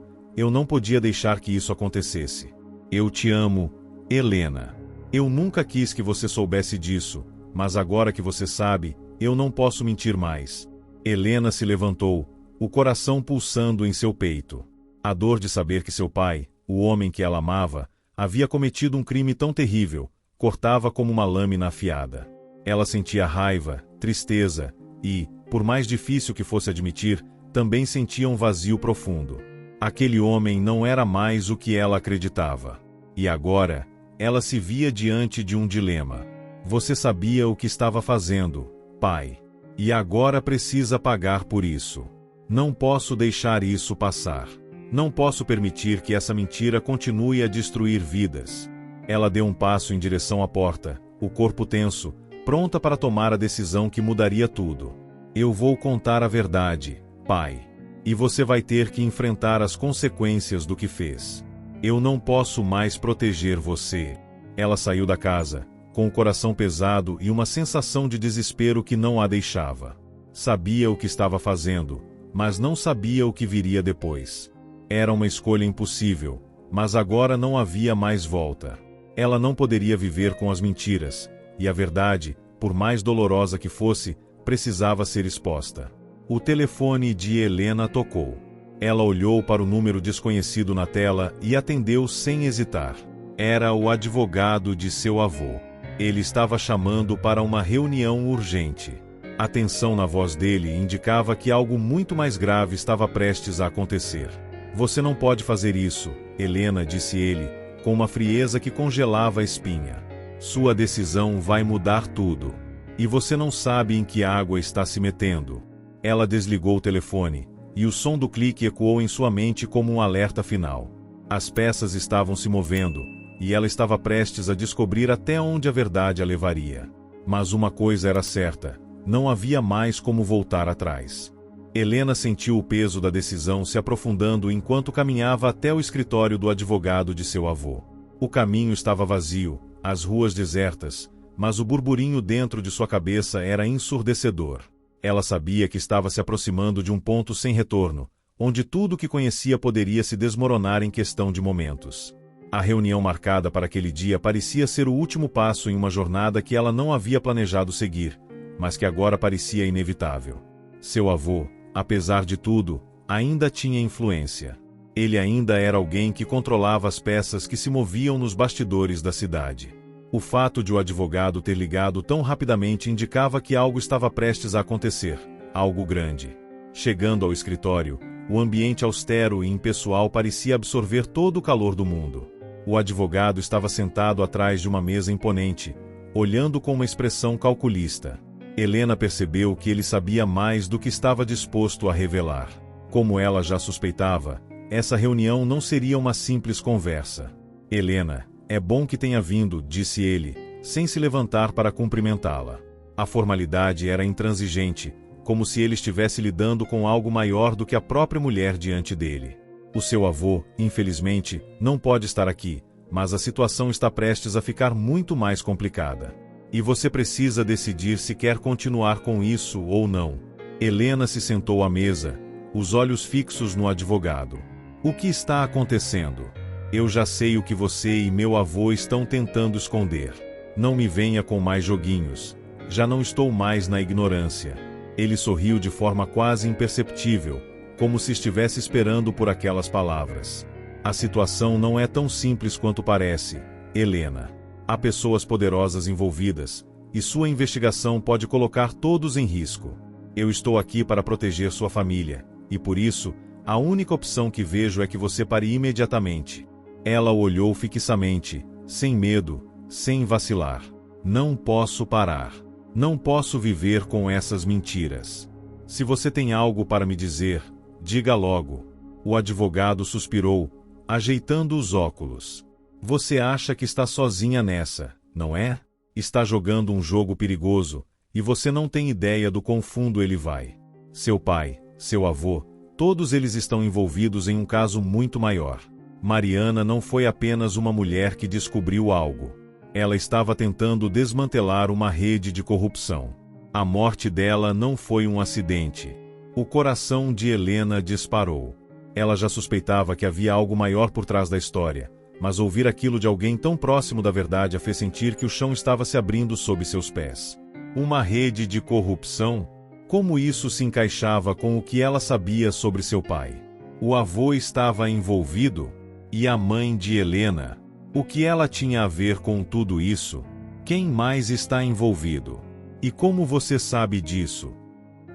não podia deixar que isso acontecesse. Eu te amo, Helena. Eu nunca quis que você soubesse disso, mas agora que você sabe, eu não posso mentir mais." Helena se levantou, o coração pulsando em seu peito. A dor de saber que seu pai, o homem que ela amava, havia cometido um crime tão terrível, cortava como uma lâmina afiada. Ela sentia raiva, tristeza e, por mais difícil que fosse admitir, também sentia um vazio profundo. Aquele homem não era mais o que ela acreditava. E agora, ela se via diante de um dilema. Você sabia o que estava fazendo, pai. E agora precisa pagar por isso. Não posso deixar isso passar. Não posso permitir que essa mentira continue a destruir vidas. Ela deu um passo em direção à porta, o corpo tenso, pronta para tomar a decisão que mudaria tudo. Eu vou contar a verdade, pai. E você vai ter que enfrentar as consequências do que fez. Eu não posso mais proteger você. Ela saiu da casa, com o coração pesado e uma sensação de desespero que não a deixava. Sabia o que estava fazendo, mas não sabia o que viria depois. Era uma escolha impossível, mas agora não havia mais volta. Ela não poderia viver com as mentiras, e a verdade, por mais dolorosa que fosse, precisava ser exposta. O telefone de Helena tocou. Ela olhou para o número desconhecido na tela e atendeu sem hesitar. Era o advogado de seu avô. Ele estava chamando para uma reunião urgente. A tensão na voz dele indicava que algo muito mais grave estava prestes a acontecer. Você não pode fazer isso, Helena, disse ele, com uma frieza que congelava a espinha. Sua decisão vai mudar tudo. E você não sabe em que água está se metendo. Ela desligou o telefone, e o som do clique ecoou em sua mente como um alerta final. As peças estavam se movendo, e ela estava prestes a descobrir até onde a verdade a levaria. Mas uma coisa era certa: não havia mais como voltar atrás. Helena sentiu o peso da decisão se aprofundando enquanto caminhava até o escritório do advogado de seu avô. O caminho estava vazio, as ruas desertas, mas o burburinho dentro de sua cabeça era ensurdecedor. Ela sabia que estava se aproximando de um ponto sem retorno, onde tudo o que conhecia poderia se desmoronar em questão de momentos. A reunião marcada para aquele dia parecia ser o último passo em uma jornada que ela não havia planejado seguir, mas que agora parecia inevitável. Seu avô, apesar de tudo, ainda tinha influência. Ele ainda era alguém que controlava as peças que se moviam nos bastidores da cidade. O fato de o advogado ter ligado tão rapidamente indicava que algo estava prestes a acontecer, algo grande. Chegando ao escritório, o ambiente austero e impessoal parecia absorver todo o calor do mundo. O advogado estava sentado atrás de uma mesa imponente, olhando com uma expressão calculista. Helena percebeu que ele sabia mais do que estava disposto a revelar. Como ela já suspeitava, essa reunião não seria uma simples conversa. Helena, é bom que tenha vindo, disse ele, sem se levantar para cumprimentá-la. A formalidade era intransigente, como se ele estivesse lidando com algo maior do que a própria mulher diante dele. O seu avô, infelizmente, não pode estar aqui, mas a situação está prestes a ficar muito mais complicada. E você precisa decidir se quer continuar com isso ou não. Helena se sentou à mesa, os olhos fixos no advogado. O que está acontecendo? Eu já sei o que você e meu avô estão tentando esconder. Não me venha com mais joguinhos. Já não estou mais na ignorância. Ele sorriu de forma quase imperceptível, como se estivesse esperando por aquelas palavras. A situação não é tão simples quanto parece, Helena. Há pessoas poderosas envolvidas, e sua investigação pode colocar todos em risco. Eu estou aqui para proteger sua família, e por isso, a única opção que vejo é que você pare imediatamente. Ela o olhou fixamente, sem medo, sem vacilar. Não posso parar. Não posso viver com essas mentiras. Se você tem algo para me dizer, diga logo. O advogado suspirou, ajeitando os óculos. Você acha que está sozinha nessa, não é? Está jogando um jogo perigoso, e você não tem ideia do quão fundo ele vai. Seu pai, seu avô, todos eles estão envolvidos em um caso muito maior. Mariana não foi apenas uma mulher que descobriu algo. Ela estava tentando desmantelar uma rede de corrupção. A morte dela não foi um acidente. O coração de Helena disparou. Ela já suspeitava que havia algo maior por trás da história, mas ouvir aquilo de alguém tão próximo da verdade a fez sentir que o chão estava se abrindo sob seus pés. Uma rede de corrupção? Como isso se encaixava com o que ela sabia sobre seu pai? O avô estava envolvido? E a mãe de Helena? O que ela tinha a ver com tudo isso? Quem mais está envolvido? E como você sabe disso?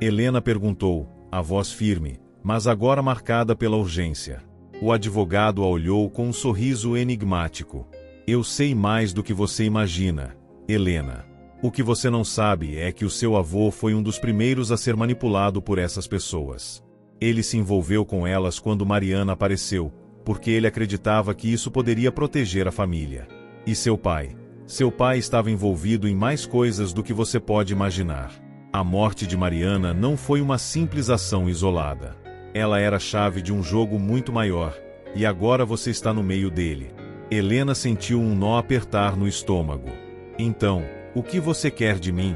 Helena perguntou, a voz firme, mas agora marcada pela urgência. O advogado a olhou com um sorriso enigmático. Eu sei mais do que você imagina, Helena. O que você não sabe é que o seu avô foi um dos primeiros a ser manipulado por essas pessoas. Ele se envolveu com elas quando Mariana apareceu, porque ele acreditava que isso poderia proteger a família. E seu pai? Seu pai estava envolvido em mais coisas do que você pode imaginar. A morte de Mariana não foi uma simples ação isolada. Ela era a chave de um jogo muito maior, e agora você está no meio dele. Helena sentiu um nó apertar no estômago. Então, o que você quer de mim?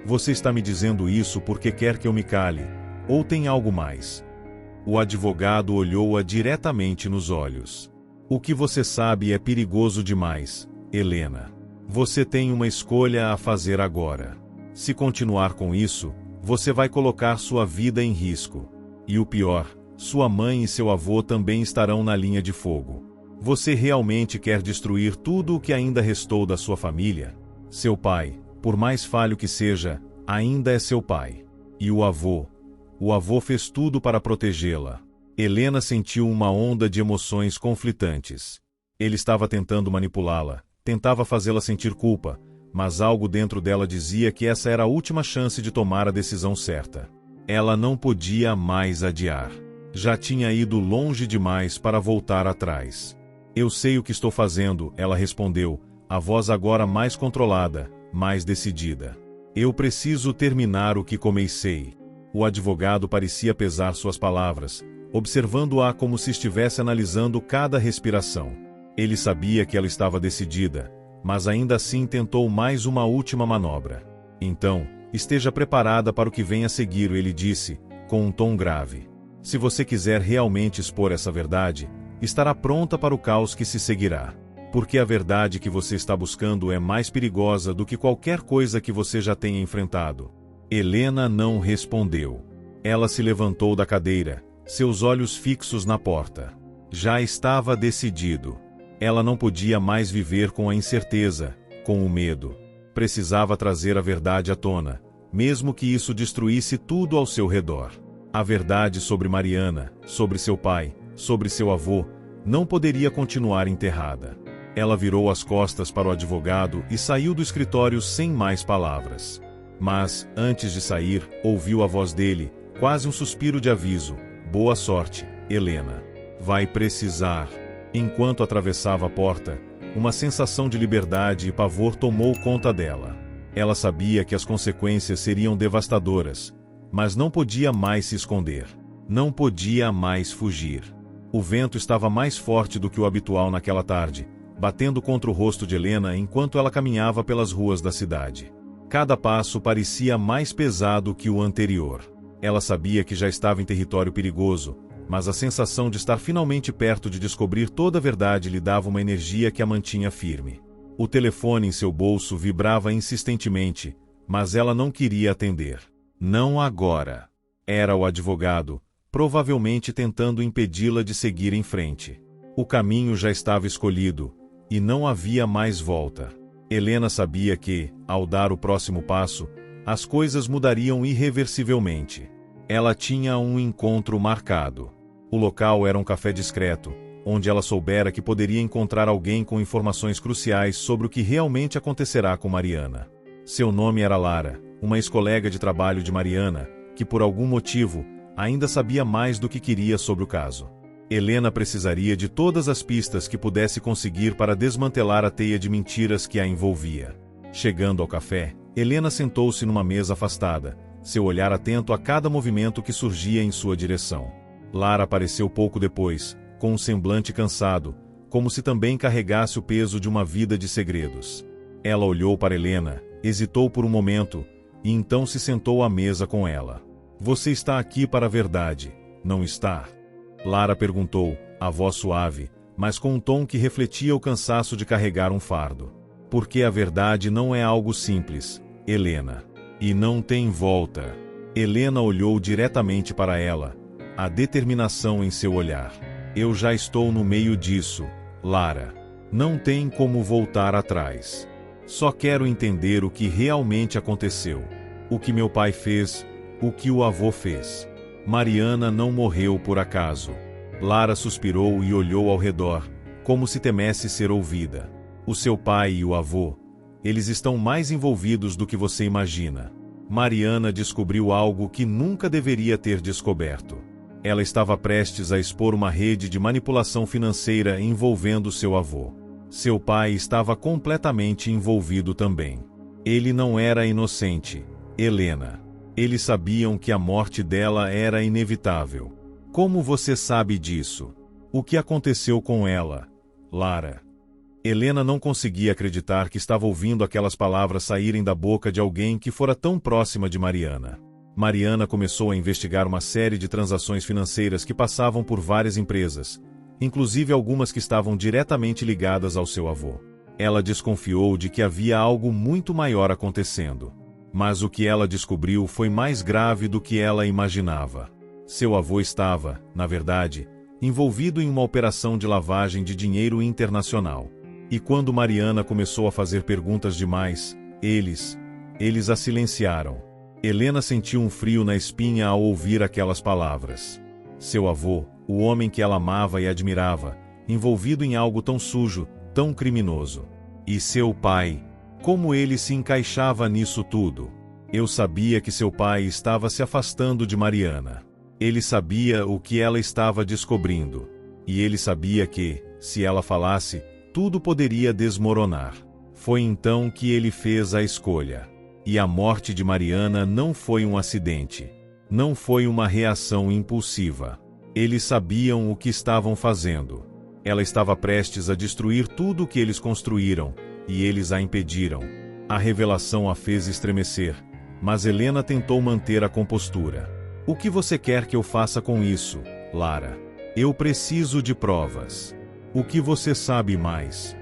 Você está me dizendo isso porque quer que eu me cale, ou tem algo mais? O advogado olhou-a diretamente nos olhos. O que você sabe é perigoso demais, Helena. Você tem uma escolha a fazer agora. Se continuar com isso, você vai colocar sua vida em risco. E o pior, sua mãe e seu avô também estarão na linha de fogo. Você realmente quer destruir tudo o que ainda restou da sua família? Seu pai, por mais falho que seja, ainda é seu pai. E o avô fez tudo para protegê-la. Helena sentiu uma onda de emoções conflitantes. Ele estava tentando manipulá-la, tentava fazê-la sentir culpa, mas algo dentro dela dizia que essa era a última chance de tomar a decisão certa. Ela não podia mais adiar. Já tinha ido longe demais para voltar atrás. Eu sei o que estou fazendo, ela respondeu, a voz agora mais controlada, mais decidida. Eu preciso terminar o que comecei. O advogado parecia pesar suas palavras, observando-a como se estivesse analisando cada respiração. Ele sabia que ela estava decidida, mas ainda assim tentou mais uma última manobra. Então, esteja preparada para o que vem a seguir, ele disse, com um tom grave. Se você quiser realmente expor essa verdade, estará pronta para o caos que se seguirá. Porque a verdade que você está buscando é mais perigosa do que qualquer coisa que você já tenha enfrentado. Helena não respondeu. Ela se levantou da cadeira, seus olhos fixos na porta. Já estava decidido. Ela não podia mais viver com a incerteza, com o medo. Precisava trazer a verdade à tona, mesmo que isso destruísse tudo ao seu redor. A verdade sobre Mariana, sobre seu pai, sobre seu avô, não poderia continuar enterrada. Ela virou as costas para o advogado e saiu do escritório sem mais palavras. Mas, antes de sair, ouviu a voz dele, quase um suspiro de aviso. Boa sorte, Helena. Vai precisar. Enquanto atravessava a porta, uma sensação de liberdade e pavor tomou conta dela. Ela sabia que as consequências seriam devastadoras, mas não podia mais se esconder. Não podia mais fugir. O vento estava mais forte do que o habitual naquela tarde, batendo contra o rosto de Helena enquanto ela caminhava pelas ruas da cidade. Cada passo parecia mais pesado que o anterior. Ela sabia que já estava em território perigoso, mas a sensação de estar finalmente perto de descobrir toda a verdade lhe dava uma energia que a mantinha firme. O telefone em seu bolso vibrava insistentemente, mas ela não queria atender. Não agora. Era o advogado, provavelmente tentando impedi-la de seguir em frente. O caminho já estava escolhido, e não havia mais volta. Helena sabia que, ao dar o próximo passo, as coisas mudariam irreversivelmente. Ela tinha um encontro marcado. O local era um café discreto, onde ela soubera que poderia encontrar alguém com informações cruciais sobre o que realmente acontecerá com Mariana. Seu nome era Lara, uma ex-colega de trabalho de Mariana, que por algum motivo, ainda sabia mais do que queria sobre o caso. Helena precisaria de todas as pistas que pudesse conseguir para desmantelar a teia de mentiras que a envolvia. Chegando ao café, Helena sentou-se numa mesa afastada, seu olhar atento a cada movimento que surgia em sua direção. Lara apareceu pouco depois, com um semblante cansado, como se também carregasse o peso de uma vida de segredos. Ela olhou para Helena, hesitou por um momento, e então se sentou à mesa com ela. Você está aqui para a verdade, não está? Lara perguntou, a voz suave, mas com um tom que refletia o cansaço de carregar um fardo. Porque a verdade não é algo simples, Helena. E não tem volta. Helena olhou diretamente para ela, a determinação em seu olhar. Eu já estou no meio disso, Lara. Não tem como voltar atrás. Só quero entender o que realmente aconteceu. O que meu pai fez, o que o avô fez. Mariana não morreu por acaso. Lara suspirou e olhou ao redor, como se temesse ser ouvida. O seu pai e o avô, eles estão mais envolvidos do que você imagina. Mariana descobriu algo que nunca deveria ter descoberto. Ela estava prestes a expor uma rede de manipulação financeira envolvendo seu avô. Seu pai estava completamente envolvido também. Ele não era inocente, Helena. Eles sabiam que a morte dela era inevitável. Como você sabe disso? O que aconteceu com ela, Lara? Helena não conseguia acreditar que estava ouvindo aquelas palavras saírem da boca de alguém que fora tão próxima de Mariana. Mariana começou a investigar uma série de transações financeiras que passavam por várias empresas, inclusive algumas que estavam diretamente ligadas ao seu avô. Ela desconfiou de que havia algo muito maior acontecendo. Mas o que ela descobriu foi mais grave do que ela imaginava. Seu avô estava, na verdade, envolvido em uma operação de lavagem de dinheiro internacional. E quando Mariana começou a fazer perguntas demais, eles a silenciaram. Helena sentiu um frio na espinha ao ouvir aquelas palavras. Seu avô, o homem que ela amava e admirava, envolvido em algo tão sujo, tão criminoso. E seu pai, como ele se encaixava nisso tudo? Eu sabia que seu pai estava se afastando de Mariana. Ele sabia o que ela estava descobrindo. E ele sabia que, se ela falasse, tudo poderia desmoronar. Foi então que ele fez a escolha. E a morte de Mariana não foi um acidente. Não foi uma reação impulsiva. Eles sabiam o que estavam fazendo. Ela estava prestes a destruir tudo o que eles construíram, e eles a impediram. A revelação a fez estremecer, mas Helena tentou manter a compostura. O que você quer que eu faça com isso, Lara? Eu preciso de provas. O que você sabe mais?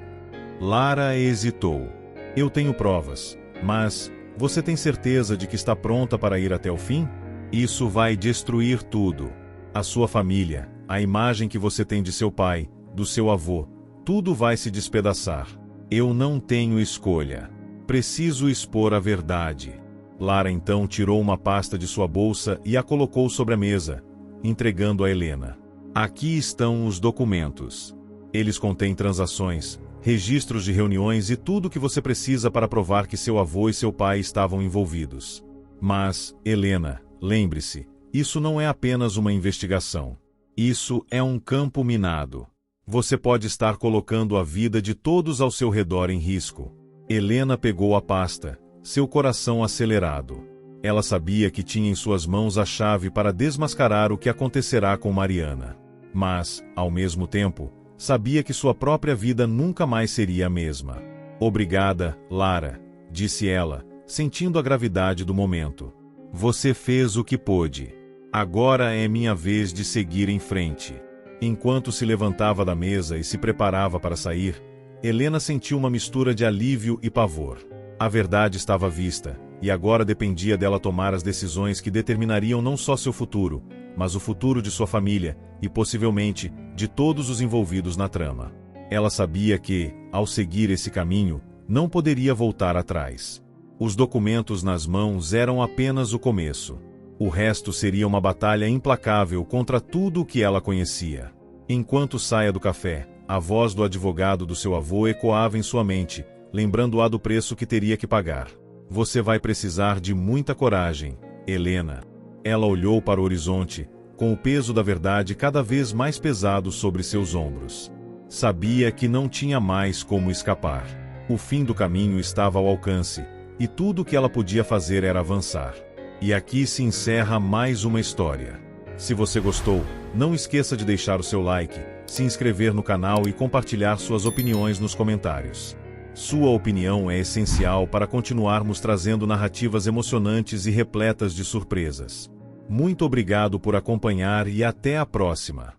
Lara hesitou. Eu tenho provas, mas você tem certeza de que está pronta para ir até o fim? Isso vai destruir tudo. A sua família, a imagem que você tem de seu pai, do seu avô, tudo vai se despedaçar. Eu não tenho escolha. Preciso expor a verdade. Lara então tirou uma pasta de sua bolsa e a colocou sobre a mesa, entregando a Helena. Aqui estão os documentos. Eles contêm transações, registros de reuniões e tudo o que você precisa para provar que seu avô e seu pai estavam envolvidos. Mas, Helena, lembre-se, isso não é apenas uma investigação. Isso é um campo minado. Você pode estar colocando a vida de todos ao seu redor em risco. Helena pegou a pasta, seu coração acelerado. Ela sabia que tinha em suas mãos a chave para desmascarar o que acontecerá com Mariana. Mas, ao mesmo tempo, sabia que sua própria vida nunca mais seria a mesma. Obrigada, Lara, disse ela, sentindo a gravidade do momento. Você fez o que pôde. Agora é minha vez de seguir em frente. Enquanto se levantava da mesa e se preparava para sair, Helena sentiu uma mistura de alívio e pavor. A verdade estava à vista, e agora dependia dela tomar as decisões que determinariam não só seu futuro, mas o futuro de sua família e, possivelmente, de todos os envolvidos na trama. Ela sabia que, ao seguir esse caminho, não poderia voltar atrás. Os documentos nas mãos eram apenas o começo. O resto seria uma batalha implacável contra tudo o que ela conhecia. Enquanto saia do café, a voz do advogado do seu avô ecoava em sua mente, lembrando-a do preço que teria que pagar. Você vai precisar de muita coragem, Helena. Ela olhou para o horizonte, com o peso da verdade cada vez mais pesado sobre seus ombros. Sabia que não tinha mais como escapar. O fim do caminho estava ao alcance, e tudo o que ela podia fazer era avançar. E aqui se encerra mais uma história. Se você gostou, não esqueça de deixar o seu like, se inscrever no canal e compartilhar suas opiniões nos comentários. Sua opinião é essencial para continuarmos trazendo narrativas emocionantes e repletas de surpresas. Muito obrigado por acompanhar e até a próxima.